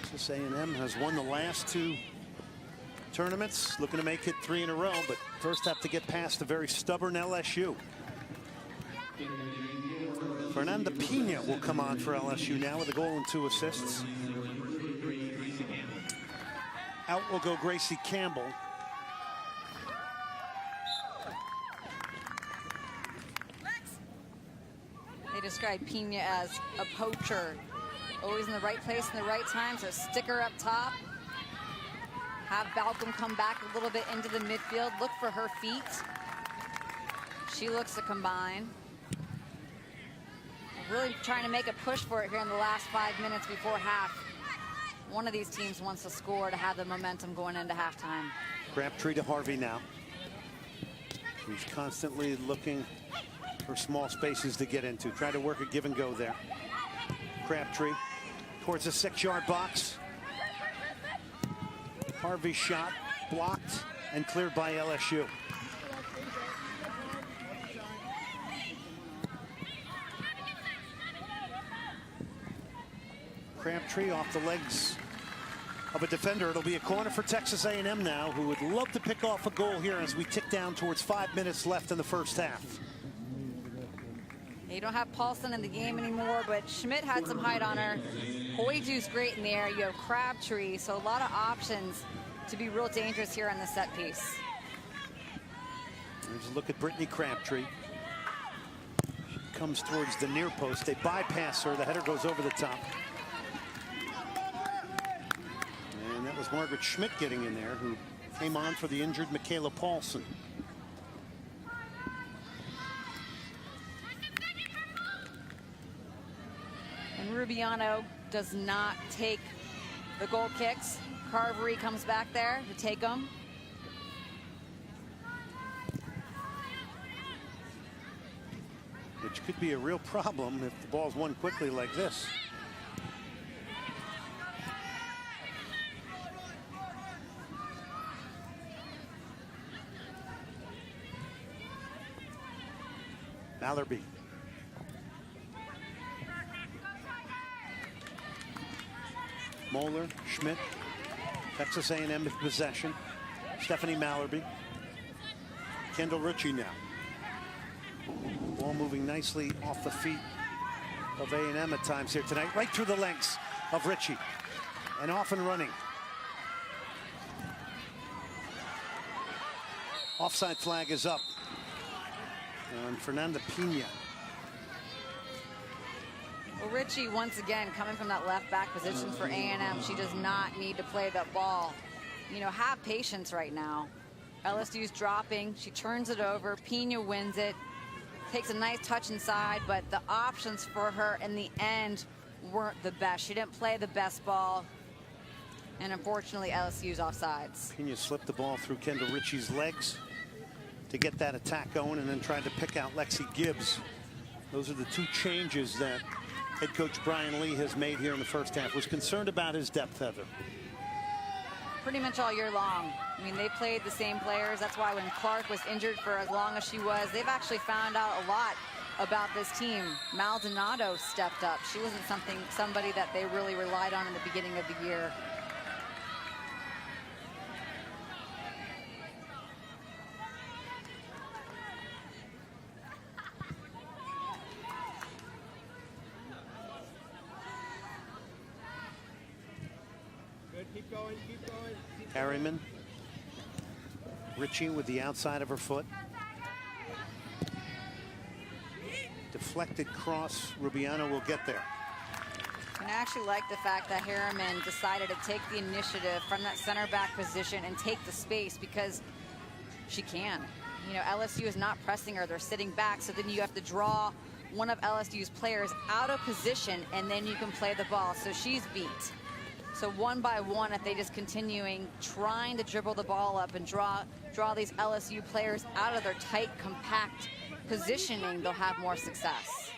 Texas A&M has won the last 2 tournaments, looking to make it 3 in a row, but first have to get past a very stubborn LSU. Fernanda Pena will come on for LSU now with a goal and 2 assists. Out will go Gracie Campbell. They describe Pena as a poacher. Always in the right place in the right time, so stick her up top. Have Balcom come back a little bit into the midfield. Look for her feet. She looks to combine. Really trying to make a push for it here in the last 5 minutes before half. One of these teams wants to score to have the momentum going into halftime. Crabtree to Harvey now. He's constantly looking for small spaces to get into. Try to work a give and go there. Crabtree towards the 6-yard box. Harvey's shot blocked and cleared by LSU. Crabtree off the legs of a defender. It'll be a corner for Texas A&M now, who would love to pick off a goal here as we tick down towards 5 minutes left in the first half. You don't have Paulson in the game anymore, but Schmidt had some height on her. Hoydu's great in the air. You have Crabtree, so a lot of options to be real dangerous here on the set piece. There's a look at Brittany Crabtree. She comes towards the near post. They bypass her. The header goes over the top. And that was Margaret Schmidt getting in there, who came on for the injured Michaela Paulson. And Rubiano does not take the goal kicks. Carvery comes back there to take them. Which could be a real problem if the ball's won quickly like this. Mallerby. Moeller, Schmidt, Texas A&M in possession. Stephanie Mallerby. Kendall Ritchie now. Ball moving nicely off the feet of A&M at times here tonight. Right through the legs of Ritchie. And off and running. Offside flag is up on Fernanda Pina. Well, Ritchie, once again, coming from that left back position for A&M. She does not need to play that ball. You know, have patience right now. LSU's dropping. She turns it over. Pina wins it. Takes a nice touch inside, but the options for her in the end weren't the best. She didn't play the best ball. And unfortunately, LSU's offsides. Pina slipped the ball through Kendall Ritchie's legs to get that attack going, and then tried to pick out Lexi Gibbs. Those are the two changes that head coach Brian Lee has made here in the first half. Was concerned about his depth, Heather. Pretty much all year long. I mean, they played the same players. That's why when Clark was injured for as long as she was, they've actually found out a lot about this team. Maldonado stepped up. She wasn't somebody that they really relied on in the beginning of the year. Keep going, keep going. Harriman. Ritchie with the outside of her foot. Deflected cross. Rubiano will get there. And I actually like the fact that Harriman decided to take the initiative from that center back position and take the space because she can. You know, LSU is not pressing her. They're sitting back, so then you have to draw one of LSU's players out of position, and then you can play the ball. So she's beat. So one by one, if they just continuing trying to dribble the ball up and draw these LSU players out of their tight, compact positioning, they'll have more success.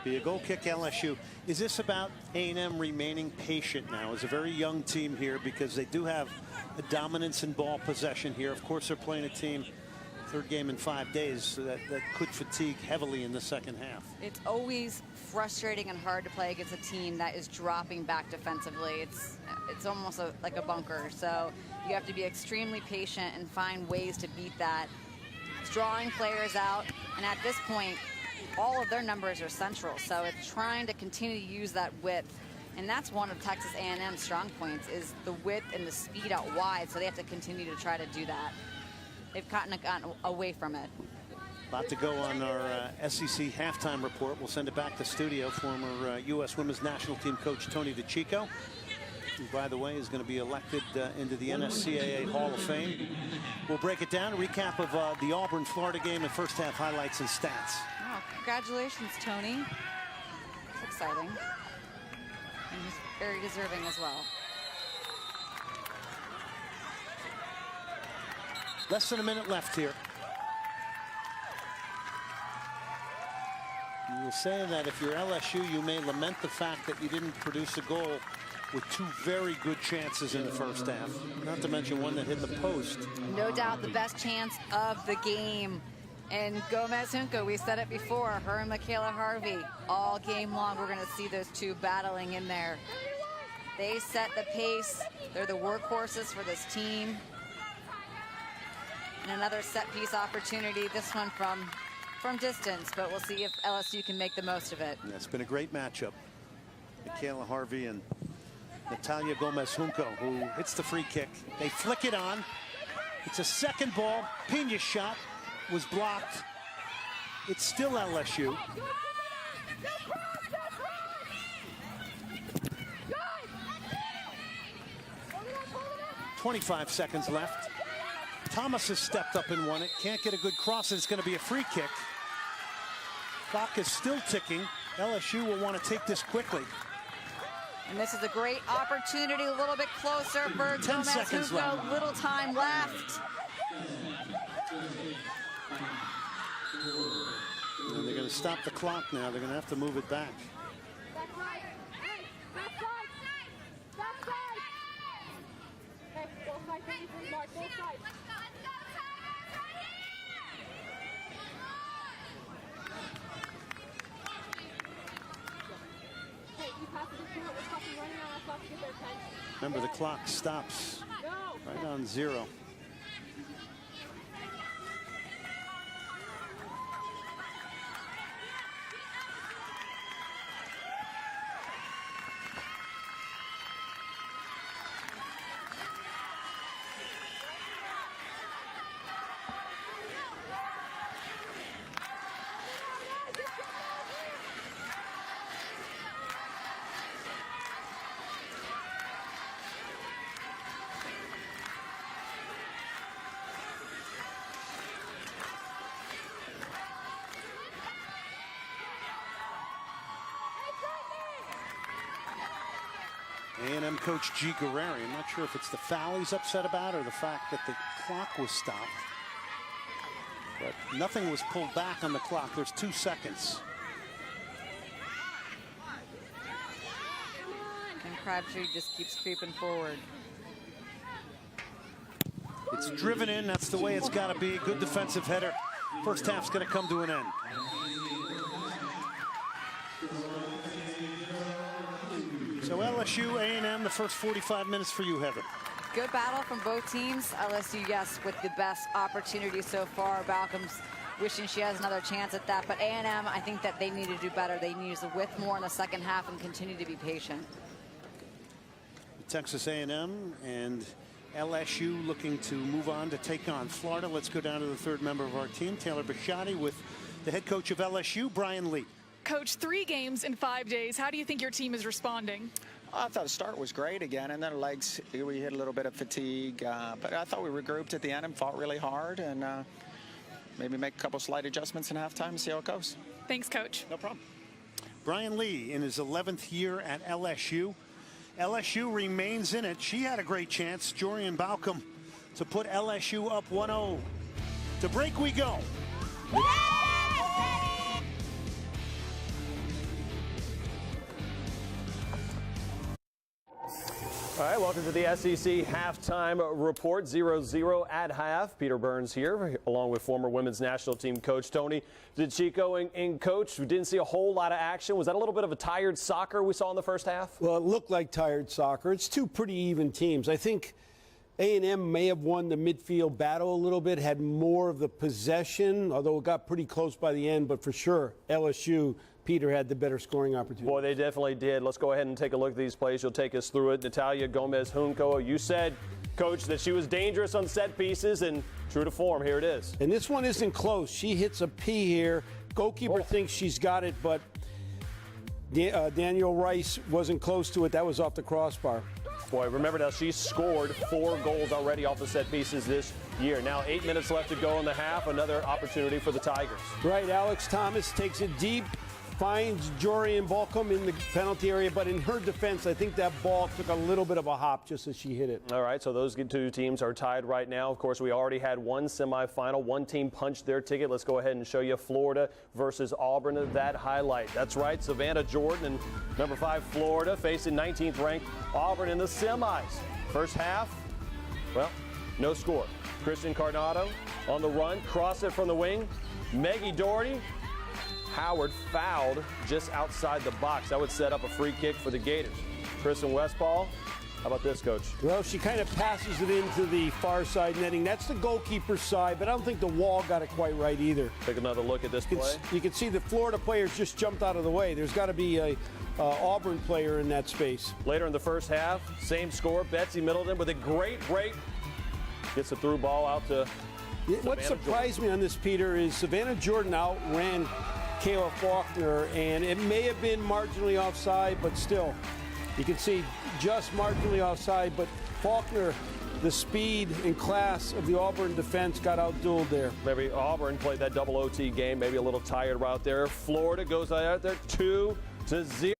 Be a goal kick, LSU. Is this about A&M remaining patient now as a very young team here, because they do have a dominance in ball possession here? Of course, they're playing a team, third game in 5 days, so that could fatigue heavily in the second half. It's always frustrating and hard to play against a team that is dropping back defensively. It's almost like a bunker. So you have to be extremely patient and find ways to beat that. It's drawing players out, and at this point, all of their numbers are central. So it's trying to continue to use that width. And that's one of Texas A&M's strong points, is the width and the speed out wide. So they have to continue to try to do that. They've gotten away from it. About to go on our SEC halftime report. We'll send it back to studio. Former U.S. Women's National Team coach Tony DeCicco, who, by the way, is going to be elected into the NCAA Hall of Fame. We'll break it down, a recap of the Auburn-Florida game and first half highlights and stats. Oh, congratulations, Tony. It's exciting. And he's very deserving as well. Less than a minute left here. You will say that if you're LSU, you may lament the fact that you didn't produce a goal with two very good chances in the first half. Not to mention one that hit the post. No doubt the best chance of the game. And Gomez Junco, we said it before, her and Michaela Harvey, all game long, we're going to see those two battling in there. They set the pace. They're the workhorses for this team. And another set-piece opportunity, this one from distance, but we'll see if LSU can make the most of it. Yeah, it's been a great matchup. Michaela Harvey and Natalia Gomez Junco, who hits the free kick. They flick it on. It's a second ball. Pina's shot was blocked. It's still LSU. 25 seconds left. Thomas has stepped up and won it. Can't get a good cross. It's going to be a free kick. Clock is still ticking. LSU will want to take this quickly. And this is a great opportunity, a little bit closer for 10 Gomez seconds Junco. left. Little time left. And they're going to stop the clock now. They're going to have to move it back. Remember, the clock stops right on 0. A&M coach G. Guerreri. I'm not sure if it's the foul he's upset about or the fact that the clock was stopped. But nothing was pulled back on the clock. There's 2 seconds. And Crabtree just keeps creeping forward. It's driven in. That's the way it's got to be. Good defensive header. First half's going to come to an end. So LSU, A&M, the first 45 minutes for you, Heather. Good battle from both teams. LSU, yes, with the best opportunity so far. Balcom's wishing she has another chance at that. But A&M, I think that they need to do better. They need to use the width more in the second half and continue to be patient. Texas A&M and LSU looking to move on to take on Florida. Let's go down to the third member of our team, Taylor Bisciotti, with the head coach of LSU, Brian Lee. Coach, 3 games in 5 days. How do you think your team is responding? I thought the start was great again, and then legs, we hit a little bit of fatigue. But I thought we regrouped at the end and fought really hard, and maybe make a couple slight adjustments in halftime and see how it goes. Thanks, Coach. No problem. Brian Lee in his 11th year at LSU. LSU remains in it. She had a great chance, Jorian Balcom, to put LSU up 1-0. To break we go. All right, welcome to the SEC halftime report. 0-0 at half. Peter Burns here, along with former women's national team coach Tony DeCicco. And coach, we didn't see a whole lot of action. Was that a little bit of a tired soccer we saw in the first half? Well, it looked like tired soccer. It's 2 pretty even teams. I think A&M may have won the midfield battle a little bit, had more of the possession, although it got pretty close by the end. But for sure, LSU, Peter, had the better scoring opportunity. Boy, they definitely did. Let's go ahead and take a look at these plays. You'll take us through it. Natalia Gomez-Junco, you said, Coach, that she was dangerous on set pieces, and true to form, here it is. And this one isn't close. She hits a P here. Goalkeeper thinks she's got it, but Daniel Rice wasn't close to it. That was off the crossbar. Boy, remember now, she's scored 4 goals already off the set pieces this year. Now 8 minutes left to go in the half. Another opportunity for the Tigers. Right, Alex Thomas takes it deep. Finds Jorian Balcom in the penalty area, but in her defense, I think that ball took a little bit of a hop just as she hit it. All right, so those 2 teams are tied right now. Of course, we already had one semifinal. One team punched their ticket. Let's go ahead and show you Florida versus Auburn, that highlight. That's right, Savannah Jordan and number 5 Florida facing 19th ranked Auburn in the semis. First half, well, no score. Christian Carnado on the run, cross it from the wing. Maggie Doherty. Howard fouled just outside the box. That would set up a free kick for the Gators. Kristen Westphal, how about this, Coach? Well, she kind of passes it into the far side netting. That's the goalkeeper's side, but I don't think the wall got it quite right either. Take another look at this play. You can see the Florida players just jumped out of the way. There's got to be a Auburn player in that space. Later in the first half, same score. Betsy Middleton with a great break. Gets a through ball out to What surprised me on this, Peter, is Savannah Jordan outran Kayla Faulkner, and it may have been marginally offside, but still, you can see just marginally offside, but Faulkner, the speed and class of the Auburn defense got outdueled there. Maybe Auburn played that double OT game, maybe a little tired out there. Florida goes out there 2-0.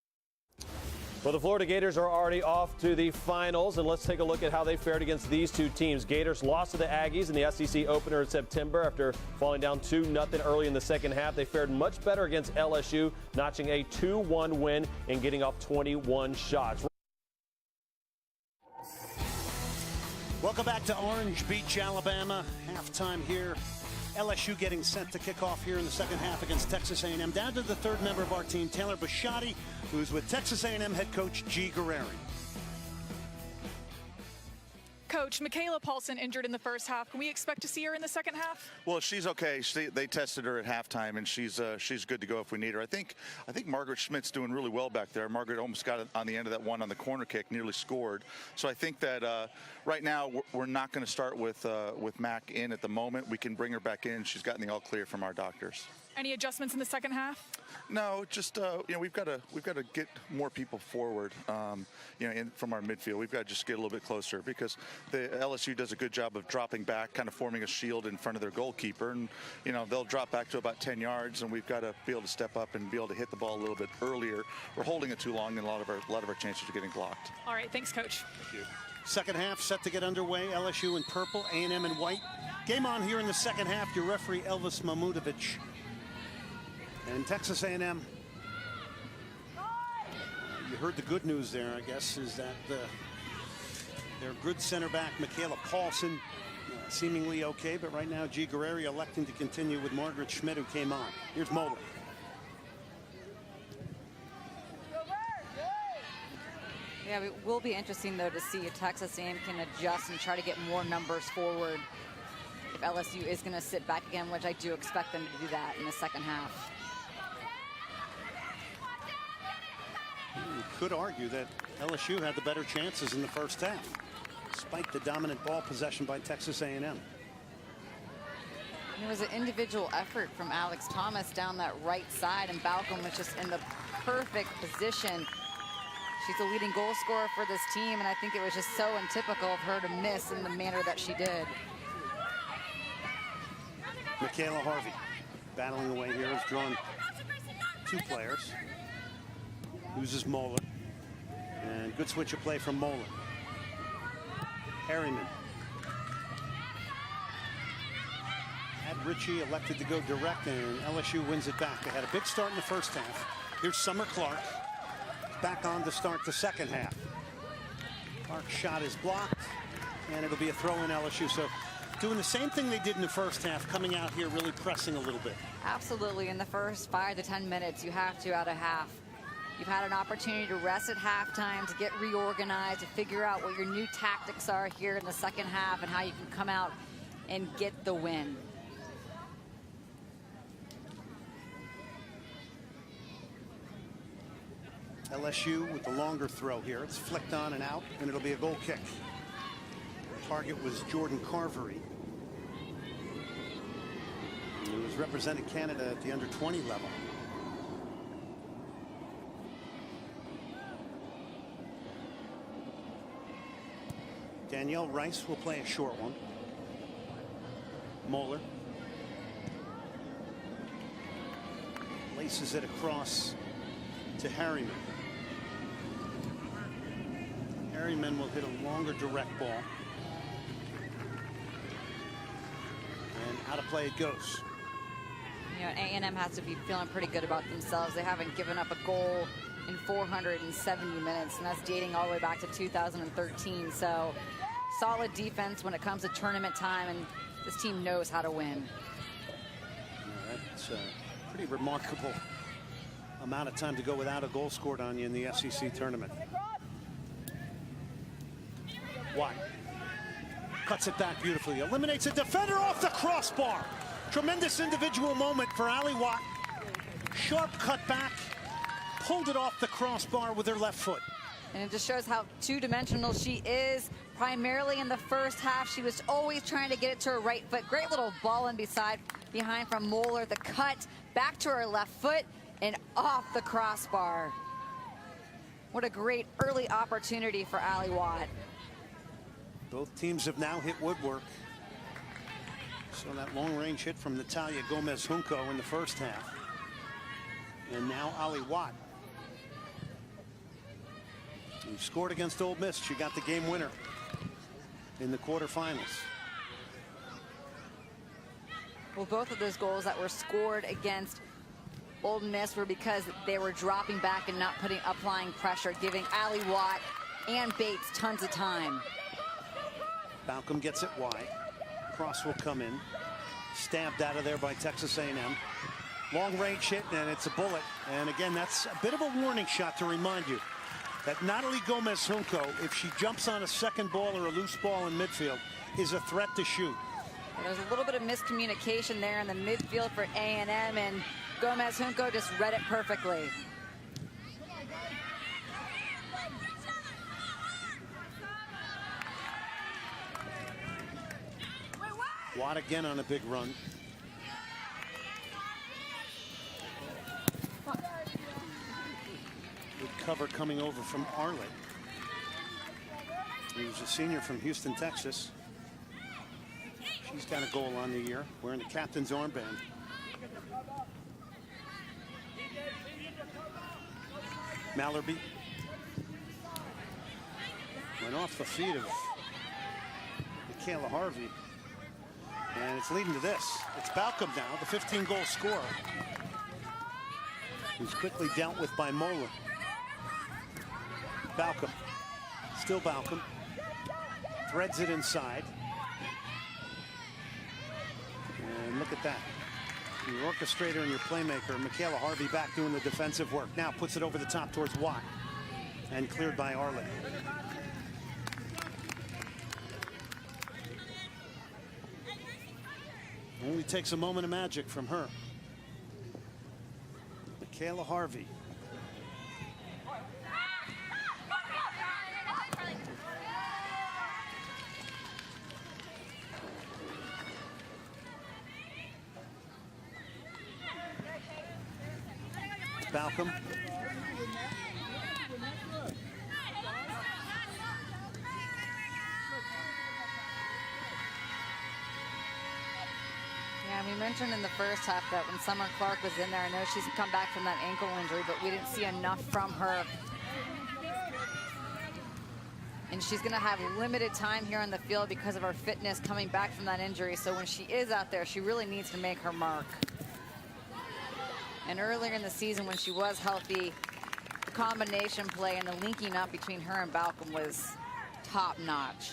Well, the Florida Gators are already off to the finals, and let's take a look at how they fared against these 2 teams. Gators lost to the Aggies in the SEC opener in September after falling down 2-0 early in the second half. They fared much better against LSU, notching a 2-1 win and getting off 21 shots. Welcome back to Orange Beach, Alabama. Halftime here. LSU getting set to kick off here in the second half against Texas A&M. Down to the third member of our team, Taylor Bisciotti, who's with Texas A&M head coach G. Guerreri. Coach, Michaela Paulson injured in the first half. Can we expect to see her in the second half? Well, she's okay. They tested her at halftime, and she's good to go if we need her. I think Margaret Schmidt's doing really well back there. Margaret almost got it on the end of that one on the corner kick, nearly scored. So I think that right now we're not going to start with Mac in at the moment. We can bring her back in. She's gotten the all clear from our doctors. Any adjustments in the second half? No, just we've got to get more people forward. From our midfield, we've got to just get a little bit closer because the LSU does a good job of dropping back, kind of forming a shield in front of their goalkeeper, and they'll drop back to about 10 yards, and we've got to be able to step up and be able to hit the ball a little bit earlier. We're holding it too long, and a lot of our chances are getting blocked. All right, thanks, Coach. Thank you. Second half set to get underway. LSU in purple, A&M in white. Game on here in the second half. Your referee Elvis Mahmudovic. And Texas A&M. You heard the good news there, I guess, is that their good center back, Michaela Paulson, seemingly okay, but right now G. Guerreri electing to continue with Margaret Schmidt, who came on. Here's Moeller. Yeah, it will be interesting, though, to see if Texas A&M can adjust and try to get more numbers forward if LSU is going to sit back again, which I do expect them to do that in the second half. You could argue that LSU had the better chances in the first half, despite the dominant ball possession by Texas A&M. It was an individual effort from Alex Thomas down that right side, and Balcom was just in the perfect position. She's the leading goal scorer for this team, and I think it was just so untypical of her to miss in the manner that she did. Michaela Harvey battling away here, has drawn two players. Loses Moeller. And good switch of play from Moeller. Harriman. Had Ritchie elected to go direct, and LSU wins it back. They had a big start in the first half. Here's Summer Clark. Back on to start the second half. Clark's shot is blocked, and it'll be a throw in LSU. So doing the same thing they did in the first half, coming out here really pressing a little bit. Absolutely. In the first 5 to 10 minutes, you have to out of half. You've had an opportunity to rest at halftime, to get reorganized, to figure out what your new tactics are here in the second half and how you can come out and get the win. LSU with the longer throw here. It's flicked on and out, and it'll be a goal kick. The target was Jordan Carvery, who has represented Canada at the under-20 level. Danielle Rice will play a short one. Moeller laces it across to Harriman. Harriman will hit a longer direct ball. And out of play it goes. A&M has to be feeling pretty good about themselves. They haven't given up a goal in 470 minutes, and that's dating all the way back to 2013. So solid defense when it comes to tournament time, and this team knows how to win. That's a pretty remarkable amount of time to go without a goal scored on you in the SEC tournament. Watt cuts it back beautifully, eliminates a defender off the crossbar. Tremendous individual moment for Allie Watt. Sharp cut back, pulled it off the crossbar with her left foot. And it just shows how two-dimensional she is. Primarily in the first half, she was always trying to get it to her right foot. Great little ball in behind from Moeller. The cut back to her left foot and off the crossbar. What a great early opportunity for Allie Watt. Both teams have now hit woodwork. So that long-range hit from Natalia Gomez-Junco in the first half. And now Allie Watt, who scored against Ole Miss. She got the game winner in the quarterfinals. Well, both of those goals that were scored against Ole Miss were because they were dropping back and not applying pressure, giving Allie Watt and Bates tons of time. Balcom gets it wide. Cross will come in. Stabbed out of there by Texas A&M. Long range hit, and it's a bullet. And again, that's a bit of a warning shot to remind you that Natalie Gomez-Junco, if she jumps on a second ball or a loose ball in midfield, is a threat to shoot. There's a little bit of miscommunication there in the midfield for A&M, and Gomez-Junco just read it perfectly. Watt again on a big run. Good cover coming over from Arlett. He was a senior from Houston, Texas. She's got a goal on the year, wearing the captain's armband. Mallerby went off the feet of Michaela Harvey. And it's leading to this. It's Balcom now, the 15-goal scorer, who's quickly dealt with by Moeller. Balcom, still Balcom, threads it inside. And look at that. Your orchestrator and your playmaker, Michaela Harvey, back doing the defensive work. Now puts it over the top towards Watt. And cleared by Arlett. Only takes a moment of magic from her. Michaela Harvey. Balcom. Yeah, we mentioned in the first half that when Summer Clark was in there, I know she's come back from that ankle injury, but we didn't see enough from her. And she's going to have limited time here on the field because of her fitness coming back from that injury. So when she is out there, she really needs to make her mark. And earlier in the season, when she was healthy, the combination play and the linking up between her and Balcom was top-notch.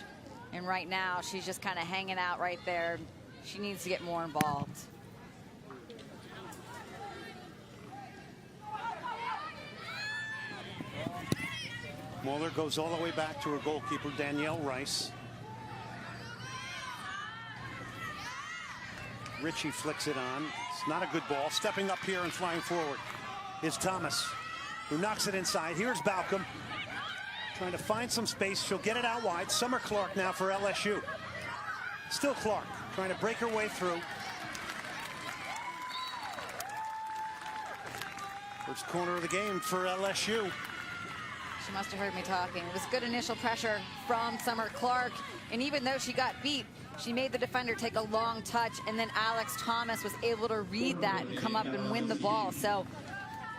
And right now, she's just kind of hanging out right there. She needs to get more involved. Moeller goes all the way back to her goalkeeper, Danielle Rice. Ritchie flicks it on. It's not a good ball. Stepping up here and flying forward is Thomas, who knocks it inside. Here's Balcom trying to find some space. She'll get it out wide. Summer Clark now for LSU. Still Clark trying to break her way through. First corner of the game for LSU. She must have heard me talking. It was good initial pressure from Summer Clark. And even though she got beat, she made the defender take a long touch. And then Alex Thomas was able to read that and come up and win the ball. So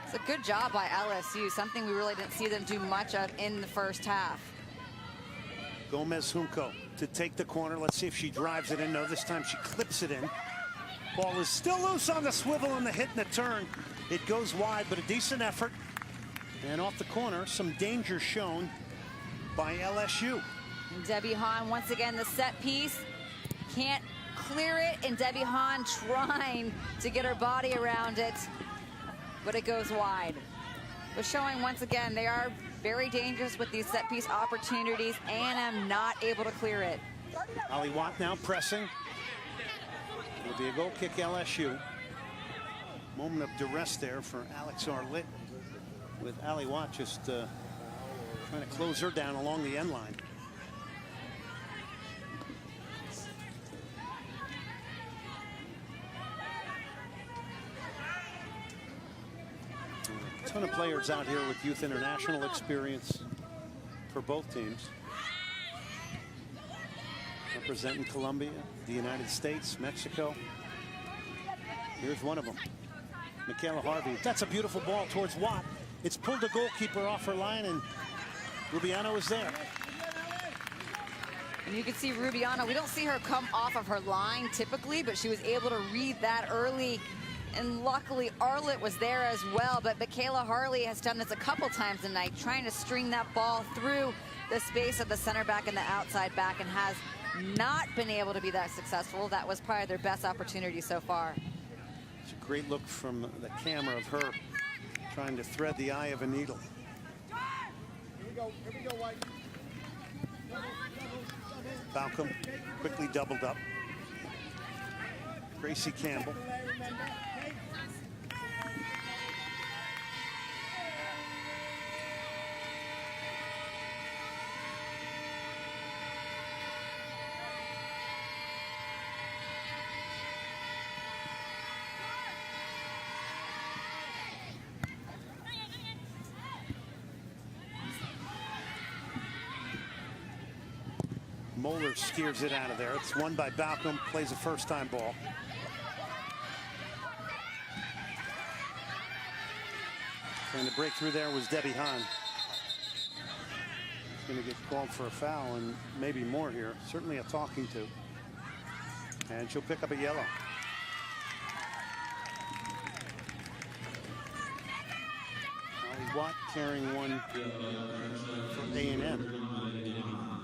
it's a good job by LSU, something we really didn't see them do much of in the first half. Gomez Junco to take the corner. Let's see if she drives it in. No, this time she clips it in. Ball is still loose on the swivel and the hit and the turn. It goes wide, but a decent effort. And off the corner, some danger shown by LSU. And Debbie Hahn, once again, the set piece. Can't clear it, and Debbie Hahn trying to get her body around it, but it goes wide. But showing once again, they are very dangerous with these set piece opportunities. A&M not able to clear it. Ali Watt now pressing. It'll be a goal kick LSU. Moment of duress there for Alex Arlett, with Ali Watt just trying to close her down along the end line. A ton of players out here with youth international experience for both teams. Representing Colombia, the United States, Mexico. Here's one of them. Michaela Harvey. That's a beautiful ball towards Watt. It's pulled the goalkeeper off her line, and Rubiano is there. And you can see Rubiano. We don't see her come off of her line typically, but she was able to read that early. And luckily, Arlett was there as well. But Michaela Harley has done this a couple times tonight, trying to string that ball through the space of the center back and the outside back, and has not been able to be that successful. That was probably their best opportunity so far. It's a great look from the camera of her trying to thread the eye of a needle. Here we go, White. Balcom quickly doubled up. Gracie Campbell. Moeller steers it out of there. It's won by Balcom, plays a first-time ball. And the breakthrough there was Debbie Hahn. Going to get called for a foul and maybe more here. Certainly a talking to. And she'll pick up a yellow. Ali Watt carrying one for A&M.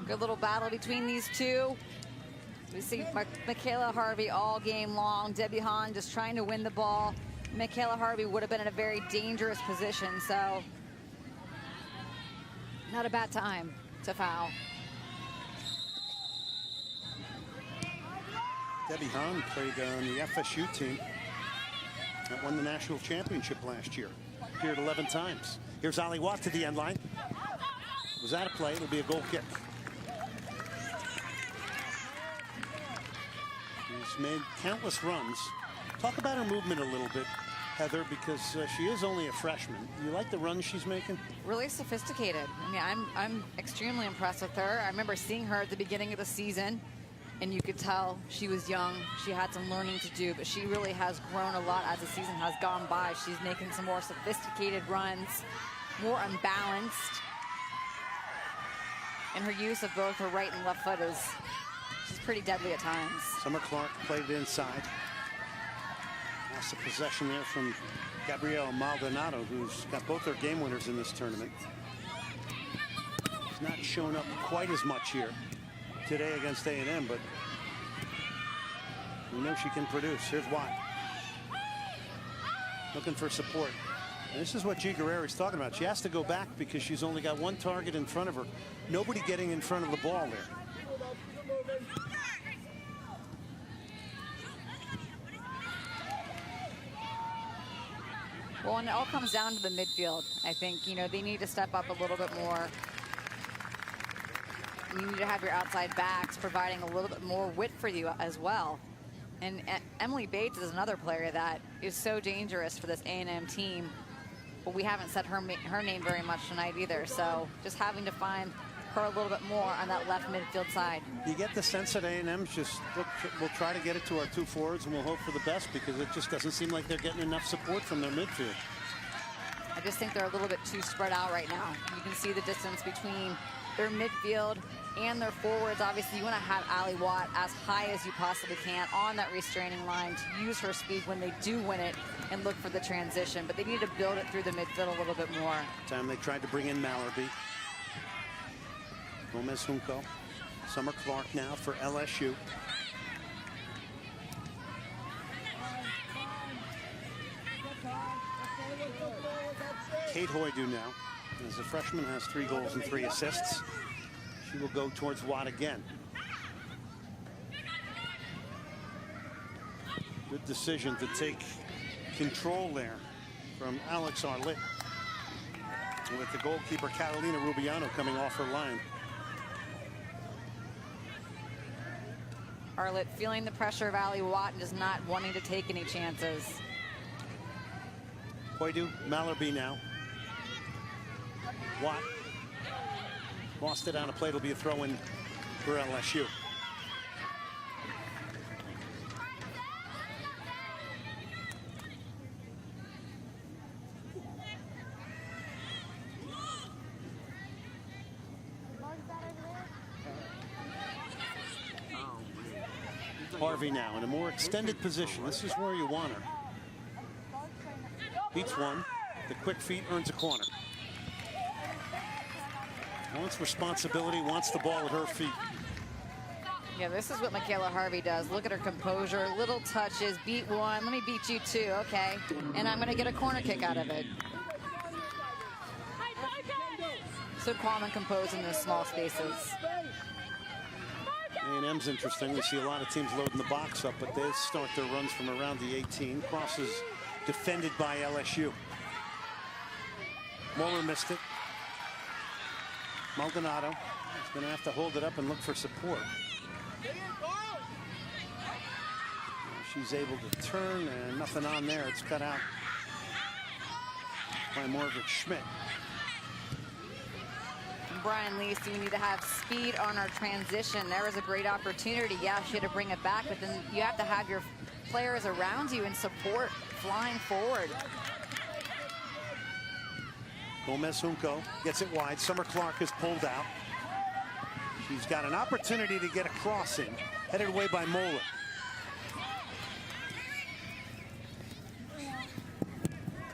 Good little battle between these two. We see Michaela Harvey all game long. Debbie Hahn just trying to win the ball. Michaela Harvey would have been in a very dangerous position, so not a bad time to foul. Debbie Hahn played on the FSU team that won the national championship last year. Appeared 11 times. Here's Ali Watt to the end line. Was that a play? It'll be a goal kick. She's made countless runs. Talk about her movement a little bit, Heather, because she is only a freshman. You like the runs she's making? Really sophisticated. I mean, I'm extremely impressed with her. I remember seeing her at the beginning of the season, and you could tell she was young. She had some learning to do, but she really has grown a lot as the season has gone by. She's making some more sophisticated runs, more unbalanced. And her use of both her right and left foot she's pretty deadly at times. Summer Clark played it inside. Lost the possession there from Gabrielle Maldonado, who's got both their game winners in this tournament. She's not shown up quite as much here today against A&M, but we know she can produce. Here's Watt. Looking for support. And this is what G. Guerreri's talking about. She has to go back because she's only got one target in front of her. Nobody getting in front of the ball there. Well, and it all comes down to the midfield. I think, you know, they need to step up a little bit more. You need to have your outside backs providing a little bit more width for you as well. And Emily Bates is another player that is so dangerous for this A&M team. But we haven't said her name very much tonight either. So just having to find her a little bit more on that left midfield side. You get the sense that A&M's just, we'll try to get it to our two forwards and we'll hope for the best, because it just doesn't seem like they're getting enough support from their midfield. I just think they're a little bit too spread out right now. You can see the distance between their midfield and their forwards. Obviously, you want to have Ali Watt as high as you possibly can on that restraining line to use her speed when they do win it and look for the transition. But they need to build it through the midfield a little bit more. Time they tried to bring in Mallerby. Gomez Junco. Summer Clark now for LSU. Kate Hoydu now, as a freshman, has 3 goals and 3 assists. She will go towards Watt again. Good decision to take control there from Alex Arlett, with the goalkeeper Catalina Rubiano coming off her line. Arlett feeling the pressure of Ali Watt and just not wanting to take any chances. Hoydu, Mallerby now. Watt lost it on a play. It'll be a throw in for LSU. Harvey now in a more extended position. This is where you want her. Beats one. The quick feet earns a corner. Wants responsibility, wants the ball at her feet. Yeah, this is what Michaela Harvey does. Look at her composure, little touches, beat one, let me beat you too, okay. And I'm gonna get a corner kick out of it. So calm and composed in those small spaces. A&M's interesting. We see a lot of teams loading the box up, but they start their runs from around the 18. Crosses defended by LSU. Moeller missed it. Maldonado is going to have to hold it up and look for support. She's able to turn, and nothing on there. It's cut out by Margaret Schmidt. Brian Lacey, we need to have speed on our transition. There was a great opportunity. Yeah, she had to bring it back, but then you have to have your players around you and support flying forward. Gomez Junco gets it wide. Summer Clark is pulled out. She's got an opportunity to get a crossing. Headed away by Mola.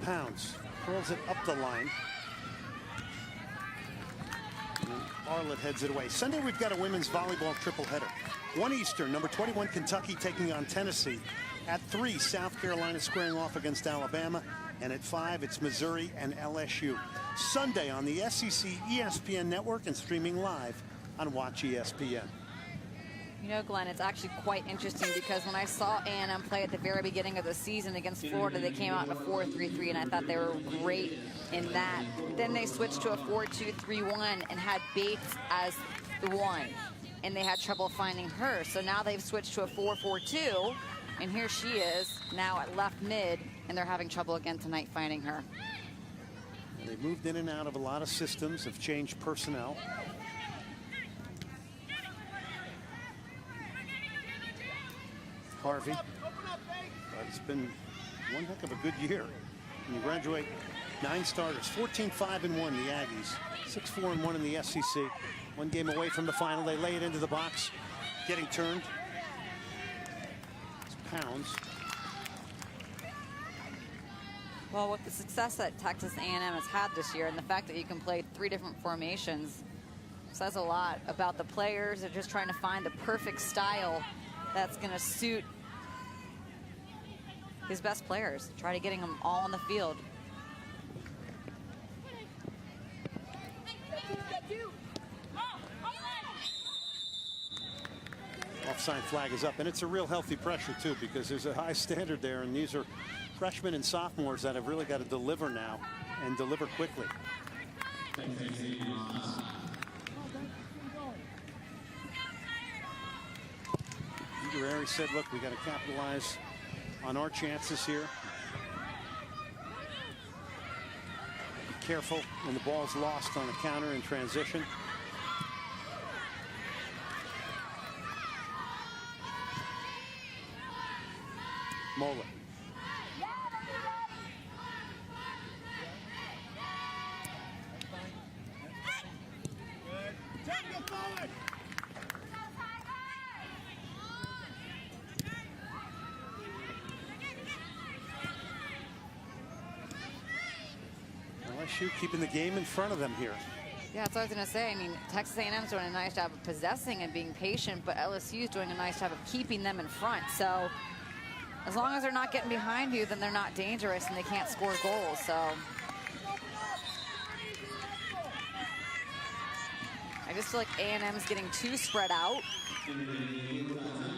Pounds curls it up the line. And Arlett heads it away. Sunday we've got a women's volleyball triple header. 1 Eastern, number 21 Kentucky taking on Tennessee. At 3, South Carolina squaring off against Alabama. And at 5, it's Missouri and LSU. Sunday on the SEC ESPN network and streaming live on Watch ESPN. You know, Glenn, it's actually quite interesting because when I saw A&M play at the very beginning of the season against Florida, they came out in a 4-3-3, and I thought they were great in that. Then they switched to a 4-2-3-1 and had Bates as the 1, and they had trouble finding her. So now they've switched to a 4-4-2, and here she is now at left mid, and they're having trouble again tonight finding her. They've moved in and out of a lot of systems, have changed personnel. Harvey. But it's been one heck of a good year. When you graduate 9 starters, 14-5-1 the Aggies, 6-4-1 in the SEC. 1 game away from the final. They lay it into the box, getting turned. It's Pounds. Well, with the success that Texas A&M has had this year and the fact that you can play 3 different formations says a lot about the players. They're just trying to find the perfect style that's going to suit his best players. Try to getting them all on the field. Offside flag is up, and it's a real healthy pressure too, because there's a high standard there, and these are freshmen and sophomores that have really got to deliver now and deliver quickly. Harry said, look, we got to capitalize on our chances here. Be careful when the ball's lost on a counter in transition. Mola. LSU keeping the game in front of them here. Yeah, that's what I was going to say. I mean, Texas A&M's doing a nice job of possessing and being patient, but LSU is doing a nice job of keeping them in front. So as long as they're not getting behind you, then they're not dangerous and they can't score goals. So I just feel like A&M's getting too spread out,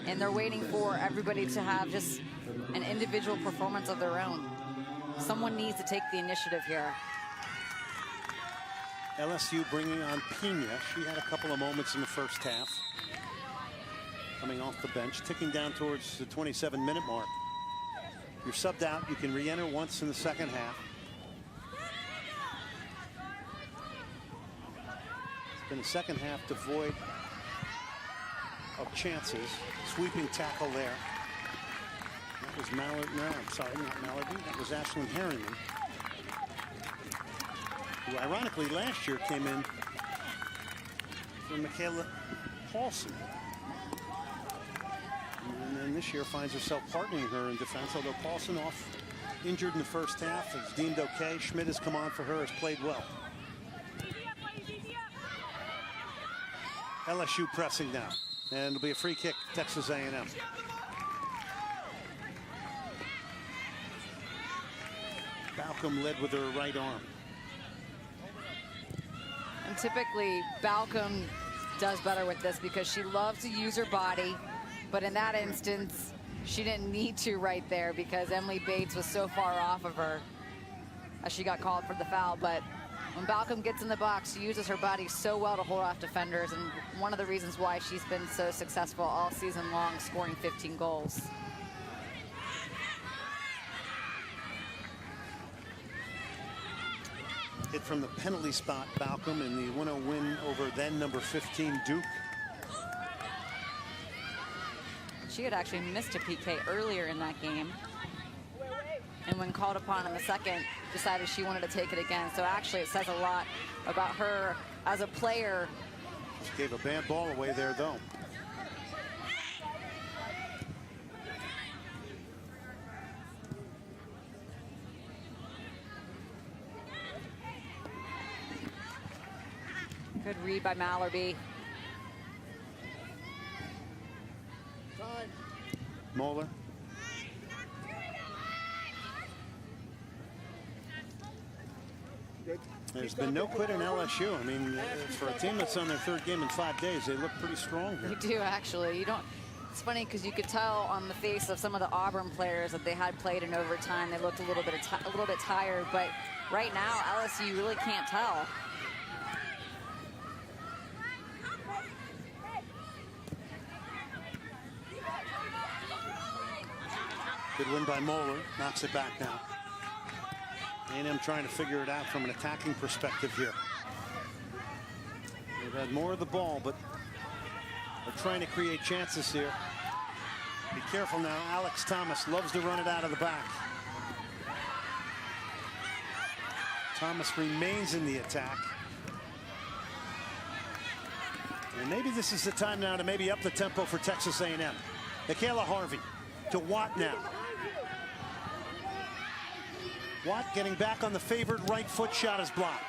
and they're waiting for everybody to have just an individual performance of their own. Someone needs to take the initiative here. LSU bringing on Pena. She had a couple of moments in the first half. Coming off the bench, ticking down towards the 27-minute mark. You're subbed out. You can re-enter once in the second half. It's been a second half devoid of chances. Sweeping tackle there. That was Mallard. No, I'm sorry, not Mallardy. That was Ashlyn Harriman, who ironically last year came in for Michaela Paulson. And then this year finds herself partnering her in defense, although Paulson off injured in the first half is deemed okay. Schmidt has come on for her, has played well. LSU pressing now, and it'll be a free kick, Texas A&M. Balcom led with her right arm. And typically Balcom does better with this because she loves to use her body, but in that instance she didn't need to right there because Emily Bates was so far off of her as she got called for the foul. But when Balcom gets in the box, she uses her body so well to hold off defenders, and one of the reasons why she's been so successful all season long, scoring 15 goals. Hit from the penalty spot, Balcom, in the 1-0 win over then number 15 Duke. She had actually missed a PK earlier in that game. And when called upon in the second, decided she wanted to take it again. So actually it says a lot about her as a player. She gave a bad ball away there, though. Good read by Mallerby. Moeller. There's been no quit in LSU. I mean, for a team that's on their third game in 5 days, they look pretty strong here. You do, actually. You don't. It's funny because you could tell on the face of some of the Auburn players that they had played in overtime. They looked a little bit tired, but right now LSU you really can't tell. Good win by Moeller. Knocks it back now. A&M trying to figure it out from an attacking perspective here. They've had more of the ball, but they're trying to create chances here. Be careful now. Alex Thomas loves to run it out of the back. Thomas remains in the attack. And maybe this is the time now to maybe up the tempo for Texas A&M. Michaela Harvey to Watt now. Watt getting back on the favored right foot, shot is blocked.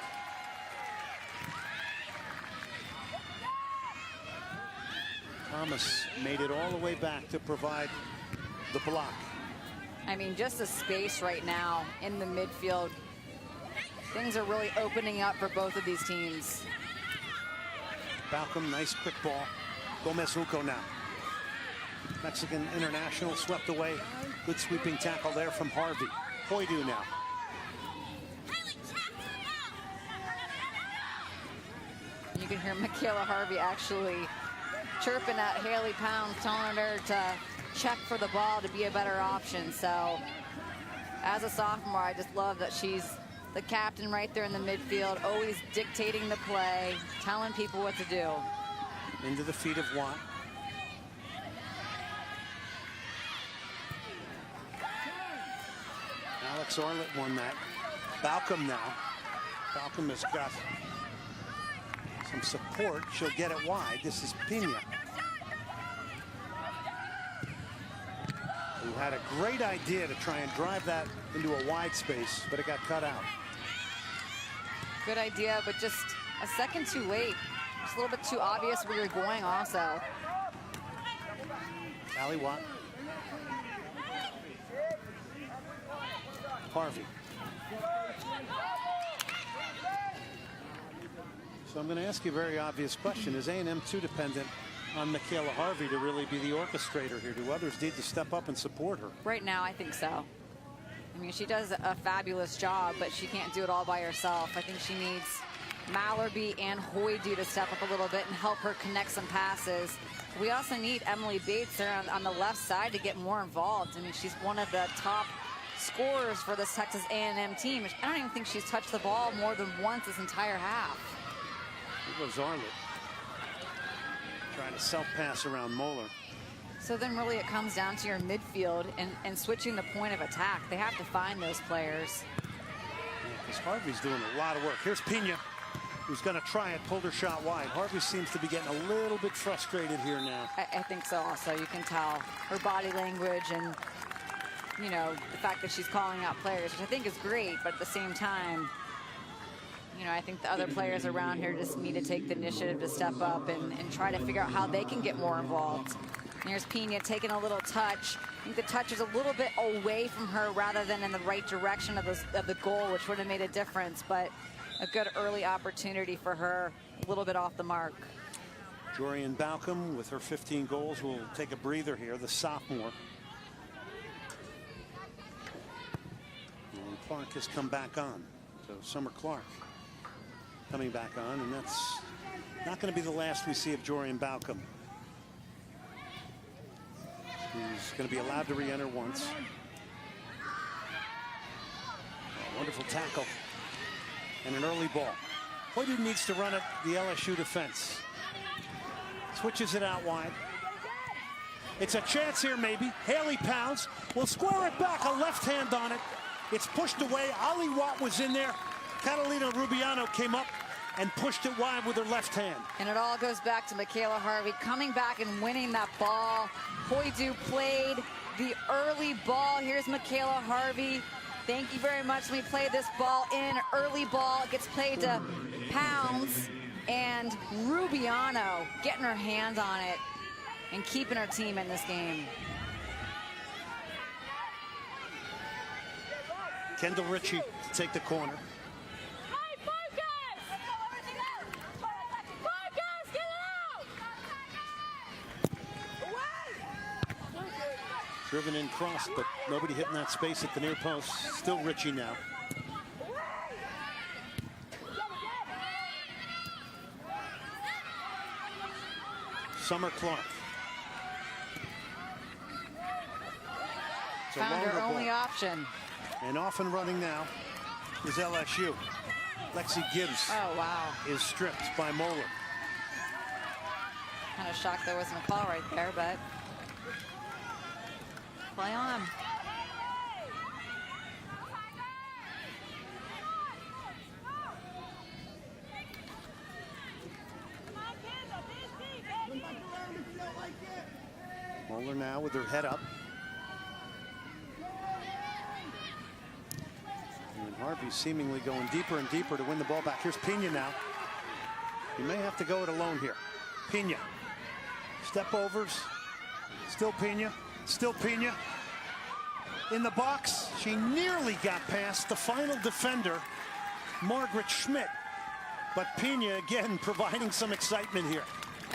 Thomas made it all the way back to provide the block. I mean, just the space right now in the midfield. Things are really opening up for both of these teams. Balcom, nice quick ball. Gomez Junco now. Mexican international swept away. Good sweeping tackle there from Harvey. Hoydu now. You can hear Michaela Harvey actually chirping at Haley Pound, telling her to check for the ball to be a better option. So as a sophomore, I just love that she's the captain right there in the midfield, always dictating the play, telling people what to do. Into the feet of Watt. Alex Orlett won that. Balcom now. Balcom has got some support. She'll get it wide. This is Pena, who had a great idea to try and drive that into a wide space, but it got cut out. Good idea, but just a second too late. Just a little bit too obvious where you're going also. Allie Watt. Harvey. So I'm going to ask you a very obvious question. Is A&M too dependent on Michaela Harvey to really be the orchestrator here? Do others need to step up and support her? Right now, I think so. I mean, she does a fabulous job, but she can't do it all by herself. I think she needs Mallerby and Hoydu to step up a little bit and help her connect some passes. We also need Emily Bates there on the left side to get more involved. I mean, she's one of the top scorers for this Texas A&M team. I don't even think she's touched the ball more than once this entire half. Here goes Arlett. Trying to self-pass around Moeller. So then really it comes down to your midfield and switching the point of attack. They have to find those players. Because Harvey's doing a lot of work. Here's Pena, who's going to try it, pulled her shot wide. Harvey seems to be getting a little bit frustrated here now. I think so also. You can tell her body language and, you know, the fact that she's calling out players, which I think is great, but at the same time, you know, I think the other players around here just need to take the initiative to step up and try to figure out how they can get more involved. And here's Pena taking a little touch. I think the touch is a little bit away from her rather than in the right direction of the goal, which would have made a difference, but a good early opportunity for her, a little bit off the mark. Jorian Balcom, with her 15 goals, will take a breather here, the sophomore. And Clark has come back on. So Summer Clark coming back on, and that's not going to be the last we see of Jorian Balcom. He's going to be allowed to re-enter once. Oh, wonderful tackle and an early ball. Hoyt needs to run at the LSU defense. Switches it out wide. It's a chance here, maybe. Haley Pounds will square it back, a left hand on it. It's pushed away. Ali Watt was in there. Catalina Rubiano came up and pushed it wide with her left hand. And it all goes back to Michaela Harvey coming back and winning that ball. Hoyt played the early ball. Here's Michaela Harvey. Thank you very much. We play this ball in. Early ball. It gets played to Pounds. And Rubiano getting her hands on it and keeping her team in this game. Kendall Ritchie to take the corner. Driven in cross, but nobody hitting that space at the near post. Still Ritchie now. Summer Clark. Found her only option. And off and running now is LSU. Lexi Gibbs is stripped by Moeller. Kind of shocked there wasn't a call right there, but play on. Moeller now with her head up. And Harvey seemingly going deeper and deeper to win the ball back. Here's Pena now. You may have to go it alone here. Pena. Step overs. Still Pena. Still Pena. In the box. She nearly got past the final defender, Margaret Schmidt. But Pena again providing some excitement here.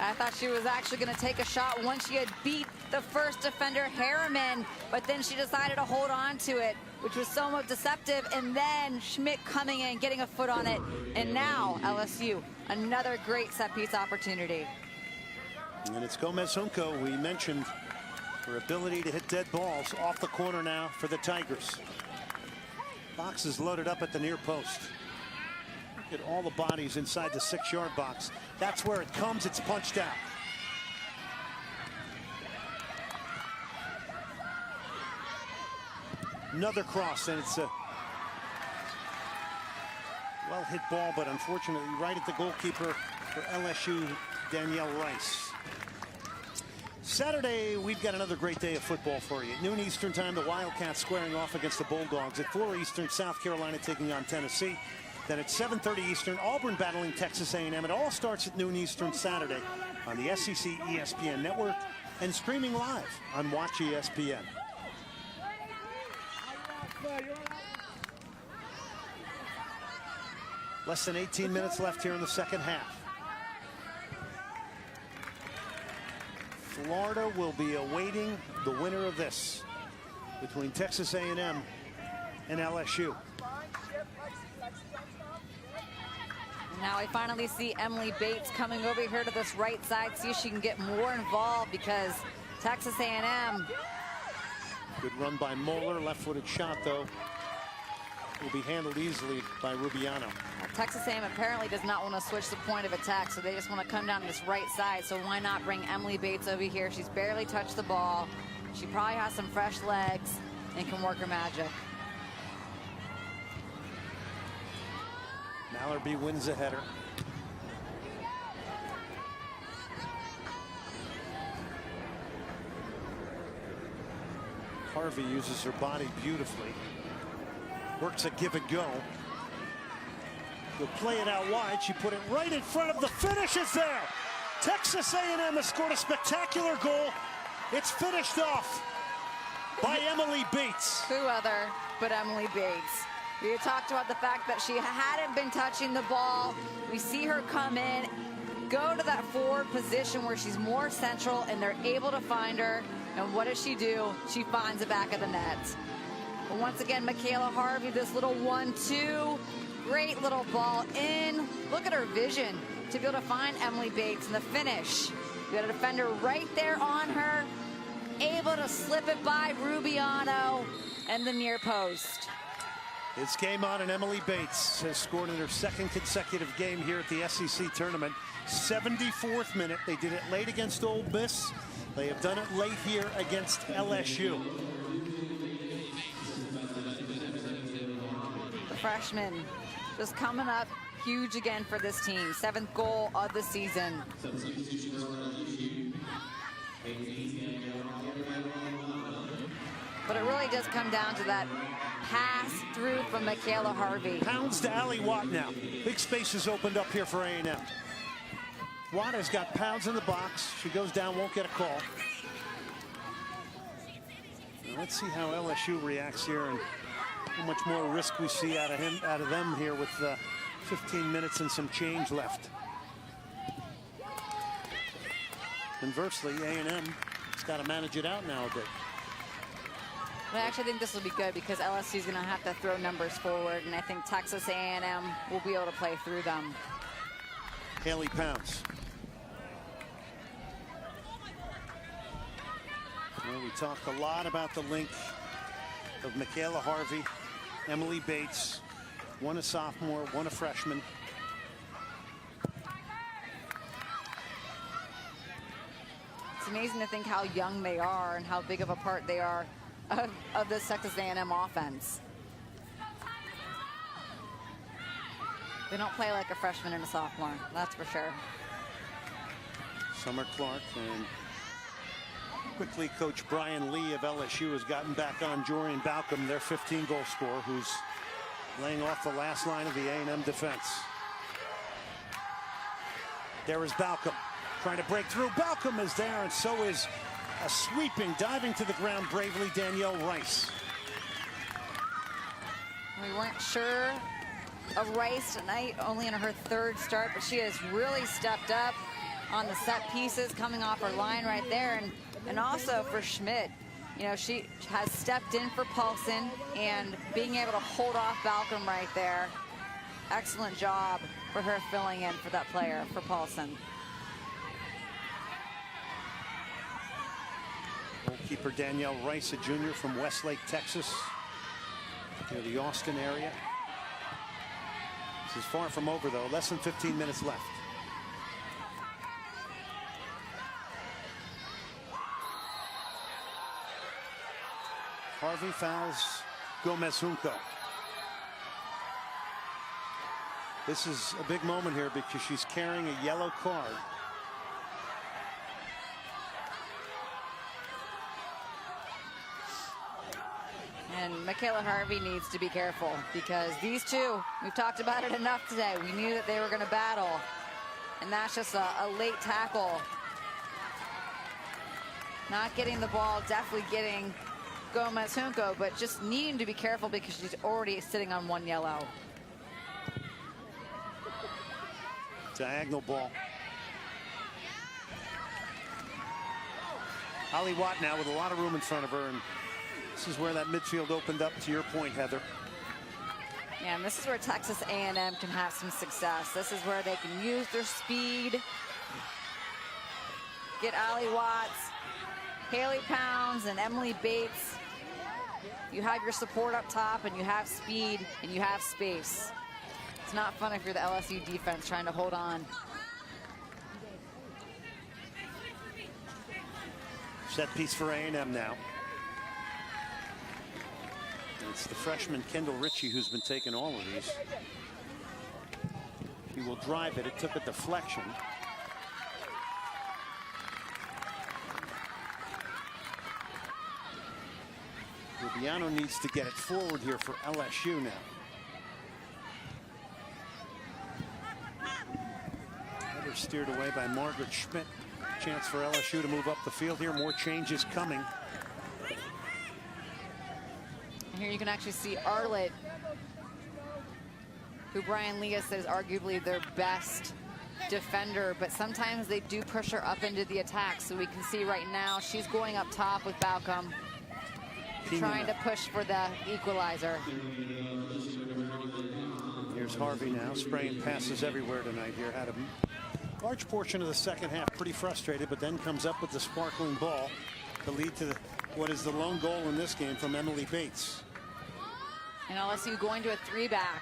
I thought she was actually going to take a shot once she had beat the first defender, Harriman, but then she decided to hold on to it, which was somewhat deceptive, and then Schmidt coming in, getting a foot on it, and now LSU, another great set-piece opportunity. And it's Gomez Junco, we mentioned her ability to hit dead balls off the corner now for the Tigers. Box is loaded up at the near post. Look at all the bodies inside the 6-yard box. That's where it comes. It's punched out. Another cross, and it's a well-hit ball, but unfortunately right at the goalkeeper for LSU, Danielle Rice. Saturday, we've got another great day of football for you. At noon Eastern time, the Wildcats squaring off against the Bulldogs. At 4 Eastern, South Carolina taking on Tennessee. Then at 7:30 Eastern, Auburn battling Texas A&M. It all starts at noon Eastern Saturday on the SEC ESPN network and streaming live on Watch ESPN. Less than 18 minutes left here in the second half. Florida will be awaiting the winner of this between Texas A&M and LSU. Now I finally see Emily Bates coming over here to this right side, see if she can get more involved, because Texas A&M. Good run by Moeller, left-footed shot though will be handled easily by Rubiano. Texas A&M apparently does not want to switch the point of attack, so they just want to come down this right side. So why not bring Emily Bates over here? She's barely touched the ball. She probably has some fresh legs and can work her magic. Mallerby wins a header. Harvey uses her body beautifully. Works a give and go. He'll play it out wide. She put it right in front of the finish. Is there. Texas A&M has scored a spectacular goal. It's finished off by Emily Bates. Who other but Emily Bates? We talked about the fact that she hadn't been touching the ball. We see her come in, go to that forward position where she's more central, and they're able to find her. And what does she do? She finds the back of the net. But once again, Michaela Harvey, this little 1-2. Great little ball in. Look at her vision to be able to find Emily Bates in the finish. We got a defender right there on her, able to slip it by Rubiano and the near post. It's game on, and Emily Bates has scored in her second consecutive game here at the SEC tournament. 74th minute. They did it late against Ole Miss. They have done it late here against LSU. The freshman just coming up huge again for this team. 7th goal of the season. But it really does come down to that pass through from Michaela Harvey. Pounds to Allie Watt now. Big spaces opened up here for A&M. Watt has got Pounds in the box. She goes down, won't get a call. Now let's see how LSU reacts here and how much more risk we see out of them here with 15 minutes and some change left. Conversely, A&M has got to manage it out now a bit. I actually think this will be good because LSU is going to have to throw numbers forward, and I think Texas A&M will be able to play through them. Haley Pounds. Well, we talked a lot about the link of Michaela Harvey, Emily Bates, one a sophomore, one a freshman. It's amazing to think how young they are and how big of a part they are of this Texas A&M offense. They don't play like a freshman and a sophomore, that's for sure. Summer Clark, and quickly Coach Brian Lee of LSU has gotten back on Jorian Balcom, their 15-goal scorer, who's laying off the last line of the A&M defense. There is Balcom trying to break through. Balcom is there, and so is a sweeping, diving to the ground bravely, Danielle Rice. We weren't sure of Rice tonight, only in her 3rd start, but she has really stepped up on the set pieces, coming off her line right there, and also for Schmidt. You know, she has stepped in for Paulson and being able to hold off Balcom right there. Excellent job for her filling in for that player, for Paulson. Goalkeeper Danielle Rice, a junior from Westlake, Texas, near the Austin area. This is far from over, though. Less than 15 minutes left. Harvey fouls Gomez Junco. This is a big moment here because she's carrying a yellow card. And Michaela Harvey needs to be careful because these two, we've talked about it enough today. We knew that they were going to battle. And that's just a late tackle. Not getting the ball, definitely getting Gomez Junco, but just needing to be careful because she's already sitting on 1 yellow. Diagonal ball. Allie Watt now with a lot of room in front of her, and this is where that midfield opened up, to your point, Heather. Yeah, and this is where Texas A&M can have some success. This is where they can use their speed, get Allie Watts, Haley Pounds, and Emily Bates. You have your support up top, and you have speed, and you have space. It's not fun if you're the LSU defense trying to hold on. Set piece for A&M now. It's the freshman Kendall Ritchie who's been taking all of these. He will drive it. It took a deflection. Rubiano needs to get it forward here for LSU now. Header steered away by Margaret Schmidt. Chance for LSU to move up the field here. More changes coming. And here you can actually see Arlett, who Brian Lee says is arguably their best defender, but sometimes they do push her up into the attack. So we can see right now she's going up top with Balcom, trying to push for the equalizer. Here's Harvey now, spraying passes everywhere tonight here. Had a large portion of the second half pretty frustrated, but then comes up with the sparkling ball to lead to what is the lone goal in this game from Emily Bates. And LSU going to a 3-back.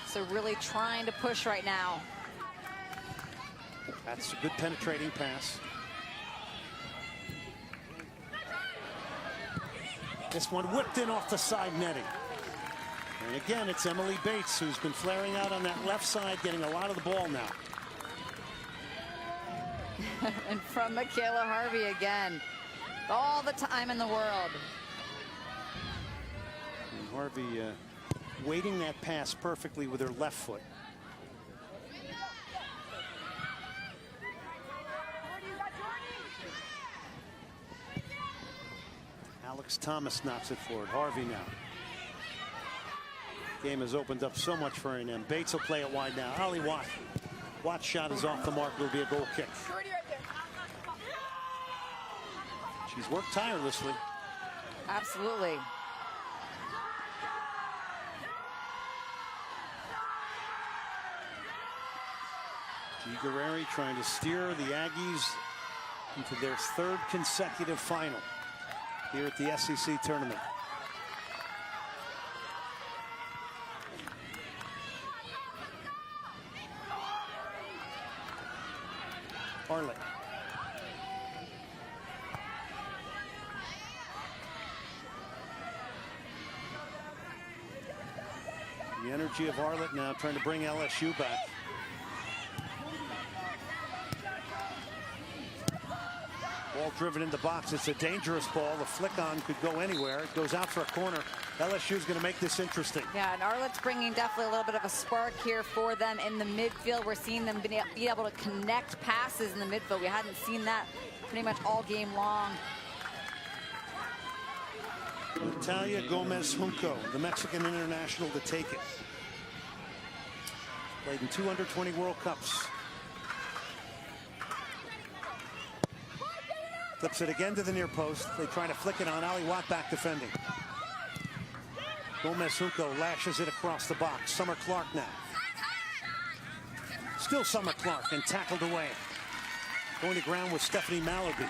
So really trying to push right now. That's a good penetrating pass. This one whipped in off the side netting. And again, it's Emily Bates who's been flaring out on that left side, getting a lot of the ball now. And from Michaela Harvey again. All the time in the world. And Harvey weighting that pass perfectly with her left foot. Alex Thomas knocks it forward. Harvey now. Game has opened up so much for A&M. Bates will play it wide now. Ollie Watt. Watt's shot is off the mark. It'll be a goal kick. She's worked tirelessly. Absolutely. G. Guerreri trying to steer the Aggies into their 3rd consecutive final here at the SEC tournament. Arlett. The energy of Arlett now trying to bring LSU back. Ball driven in the box. It's a dangerous ball. The flick on could go anywhere. It goes out for a corner. LSU's going to make this interesting. Yeah, and Arlett's bringing definitely a little bit of a spark here for them in the midfield. We're seeing them be able to connect passes in the midfield. We hadn't seen that pretty much all game long. Natalia Gomez Junco, the Mexican international, to take it. Played in 2 under-20 World Cups. Flips it again to the near post. They try to flick it on. Ollie Watt back defending. Gomez Junco lashes it across the box. Summer Clark now. Still Summer Clark and tackled away. Going to ground with Stephanie Malaby.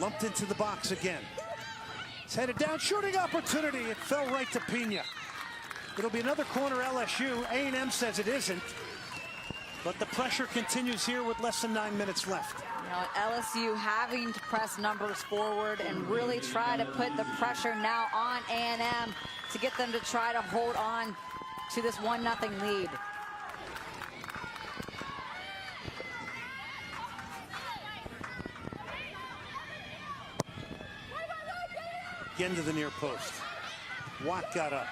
Lumped into the box again. It's headed down, shooting opportunity. It fell right to Pena. It'll be another corner LSU. A&M says it isn't. But the pressure continues here with less than 9 minutes left. You know, LSU having to press numbers forward and really try to put the pressure now on A&M to get them to try to hold on to this 1-0 lead. Again to the near post. Watt got up.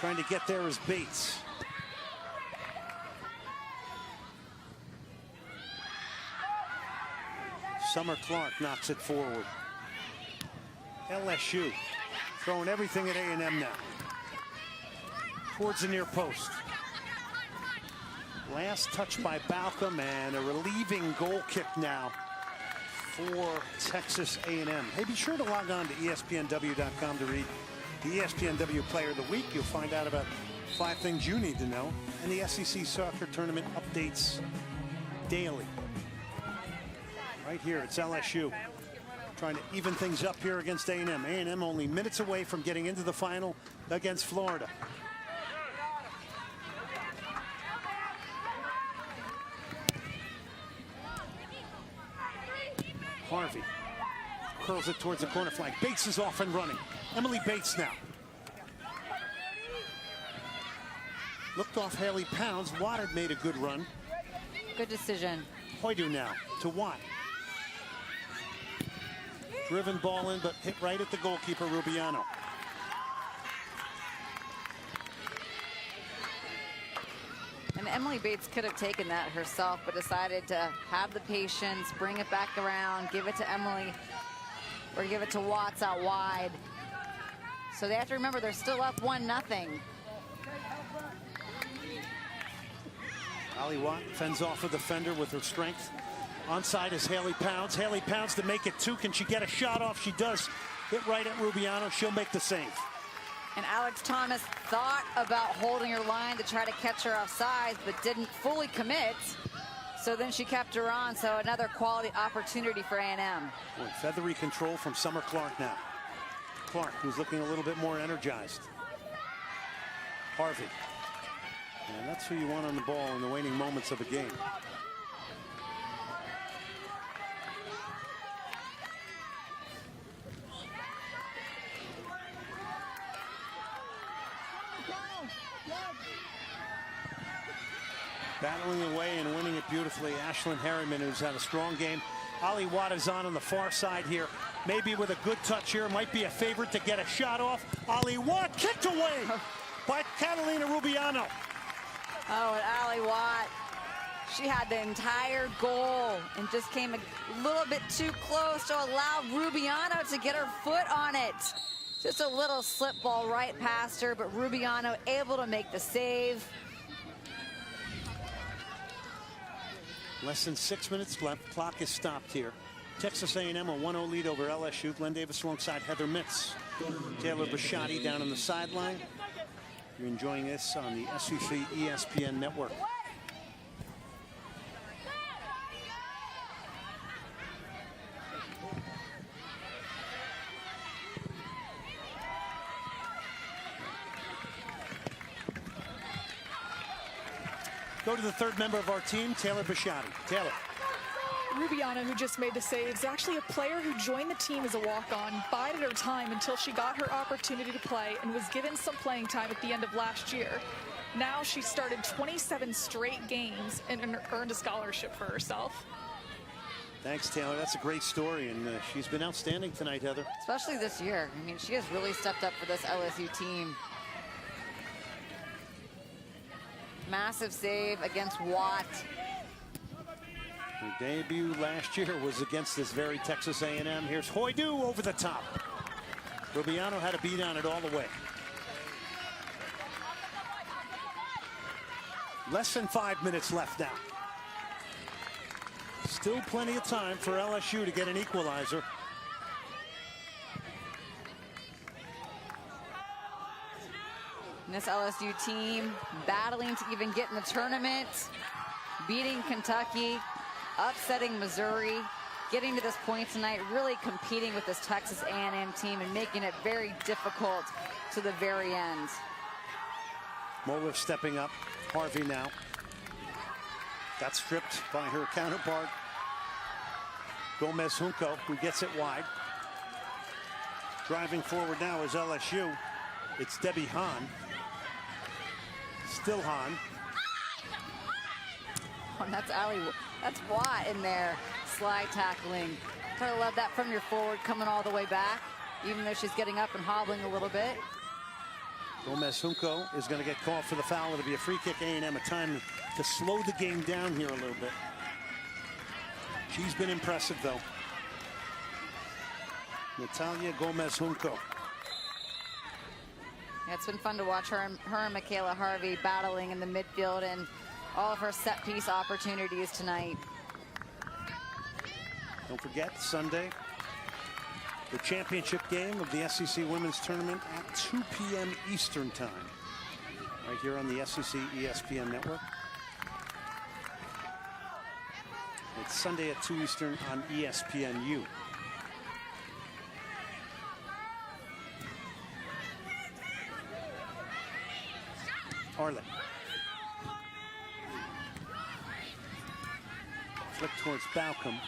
Trying to get there is Bates. Summer Clark knocks it forward. LSU throwing everything at A&M now. Towards the near post. Last touch by Balcom and a relieving goal kick now for Texas A&M. Hey, be sure to log on to ESPNW.com to read the ESPNW Player of the Week. You'll find out about 5 things you need to know, and the SEC Soccer Tournament updates daily. Right here, it's LSU trying to even things up here against A&M. A&M only minutes away from getting into the final against Florida. Harvey curls it towards the corner flag. Bates is off and running. Emily Bates now. Looked off Haley Pounds. Watt had made a good run. Good decision. Hoydu now to Watt. Driven ball in, but hit right at the goalkeeper, Rubiano. And Emily Bates could have taken that herself, but decided to have the patience, bring it back around, give it to Emily, or give it to Watts out wide. So they have to remember they're still up 1-0. Ollie Watt fends off a defender with her strength. Onside is Haley Pounds. Haley Pounds to make it 2. Can she get a shot off? She does. Hit right at Rubiano. She'll make the save. And Alex Thomas thought about holding her line to try to catch her offside, but didn't fully commit. So then she kept her on, so another quality opportunity for A&M. Feathery control from Summer Clark now. Clark, who's looking a little bit more energized. Harvey. And that's who you want on the ball in the waning moments of a game. Battling away and winning it beautifully. Ashlyn Harriman, who's had a strong game. Ali Watt is on the far side here. Maybe with a good touch here. Might be a favorite to get a shot off. Ali Watt kicked away by Catalina Rubiano. Oh, and Ali Watt, she had the entire goal and just came a little bit too close to allow Rubiano to get her foot on it. Just a little slip ball right past her, but Rubiano able to make the save. Less than 6 minutes left. Clock is stopped here. Texas A&M a 1-0 lead over LSU. Glenn Davis alongside Heather Mitz. Taylor Bisciotti down on the sideline. You're enjoying this on the SEC ESPN network. Go to the third member of our team, Taylor Bisciotti. Taylor. Rubiano, who just made the save, is actually a player who joined the team as a walk-on, bided her time until she got her opportunity to play and was given some playing time at the end of last year. Now she started 27 straight games and earned a scholarship for herself. Thanks, Taylor. That's a great story, and she's been outstanding tonight, Heather. Especially this year. I mean, she has really stepped up for this LSU team. Massive save against Watt. Her debut last year was against this very Texas A&M. Here's Hoydu over the top. Rubiano had a beat on it all the way. Less than 5 minutes left now. Still plenty of time for LSU to get an equalizer. And this LSU team battling to even get in the tournament, beating Kentucky, upsetting Missouri, getting to this point tonight, really competing with this Texas A&M team and making it very difficult to the very end. Moeller stepping up. Harvey now. Got stripped by her counterpart, Gomez Junco, who gets it wide. Driving forward now is LSU. It's Debbie Hahn. Still Hahn. Oh, and that's Watt in there, slide tackling. Kind of love that from your forward coming all the way back, even though she's getting up and hobbling a little bit. Gomez Junco is going to get called for the foul. It'll be a free kick. A&M, a time to slow the game down here a little bit. She's been impressive, though. Natalia Gomez Junco. Yeah, it's been fun to watch her and Michaela Harvey battling in the midfield and all of her set piece opportunities tonight. Don't forget, Sunday, the championship game of the SEC Women's Tournament at 2 p.m. Eastern Time, right here on the SEC ESPN Network. It's Sunday at 2 Eastern on ESPNU. Arlett. Flick towards Balcom.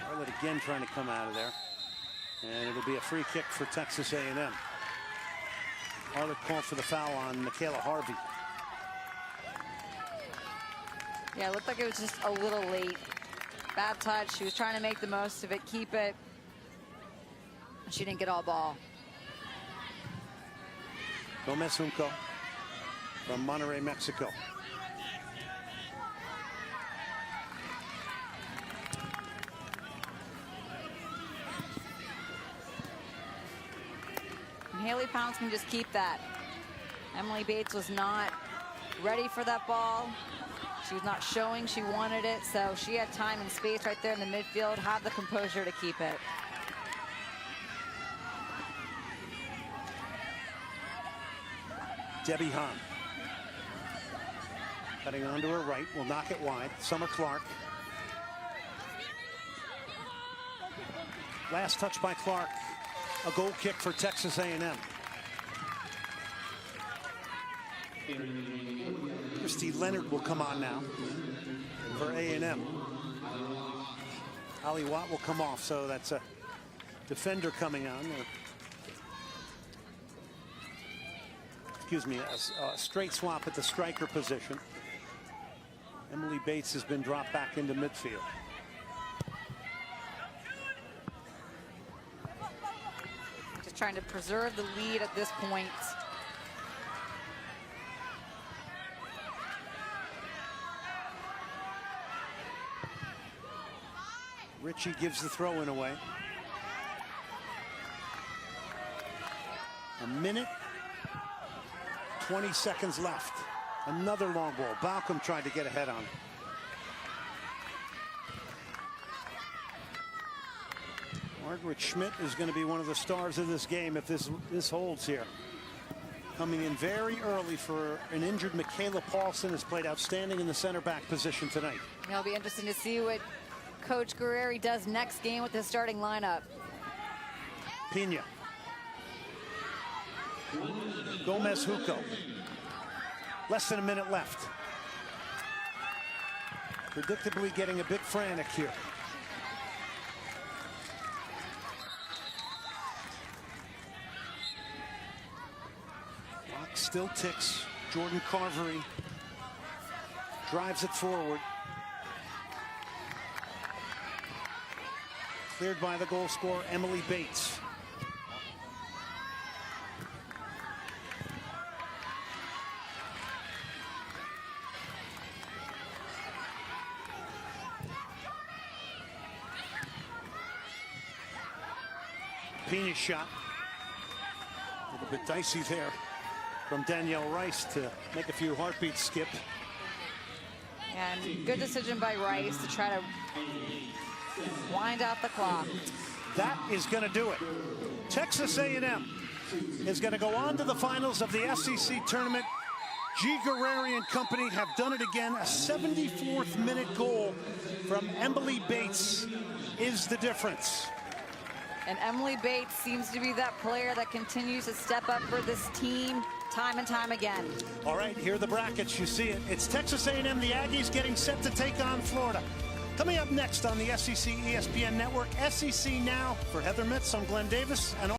Arlett again trying to come out of there. And it'll be a free kick for Texas A&M. Arlett called for the foul on Michaela Harvey. Yeah, it looked like it was just a little late. Bad touch. She was trying to make the most of it, keep it. She didn't get all ball. Gomez Junco from Monterrey, Mexico. And Haley Pounce can just keep that. Emily Bates was not ready for that ball. She was not showing she wanted it, so she had time and space right there in the midfield, had the composure to keep it. Debbie Hahn. Cutting onto her right, will knock it wide. Summer Clark. Last touch by Clark. A goal kick for Texas A&M. Christy Leonard will come on now for A&M. Ali Watt will come off, so that's a defender coming on. Excuse me, a straight swap at the striker position. Emily Bates has been dropped back into midfield. Just trying to preserve the lead at this point. Ritchie gives the throw in away. A minute, 20 seconds left. Another long ball. Balcom tried to get ahead on it. Margaret Schmidt is going to be one of the stars of this game if this holds here. Coming in very early for an injured Michaela Paulson, has played outstanding in the center back position tonight. It'll be interesting to see what Coach Guerreri does next game with the starting lineup. Pena. Gomez Huco. Less than a minute left. Predictably getting a bit frantic here. Clock still ticks. Jordan Carvery drives it forward. Cleared by the goal scorer, Emily Bates. Pena's shot. A little bit dicey there from Danielle Rice to make a few heartbeats skip. And good decision by Rice to try to wind out the clock. That is going to do it. Texas A&M is going to go on to the finals of the SEC tournament. G. Guerreri and company have done it again. A 74th minute goal from Emily Bates is the difference. And Emily Bates seems to be that player that continues to step up for this team time and time again. All right, here are the brackets. You see it. It's Texas A&M, the Aggies, getting set to take on Florida. Coming up next on the SEC ESPN Network, SEC Now. For Heather Mitz, I'm Glenn Davis. And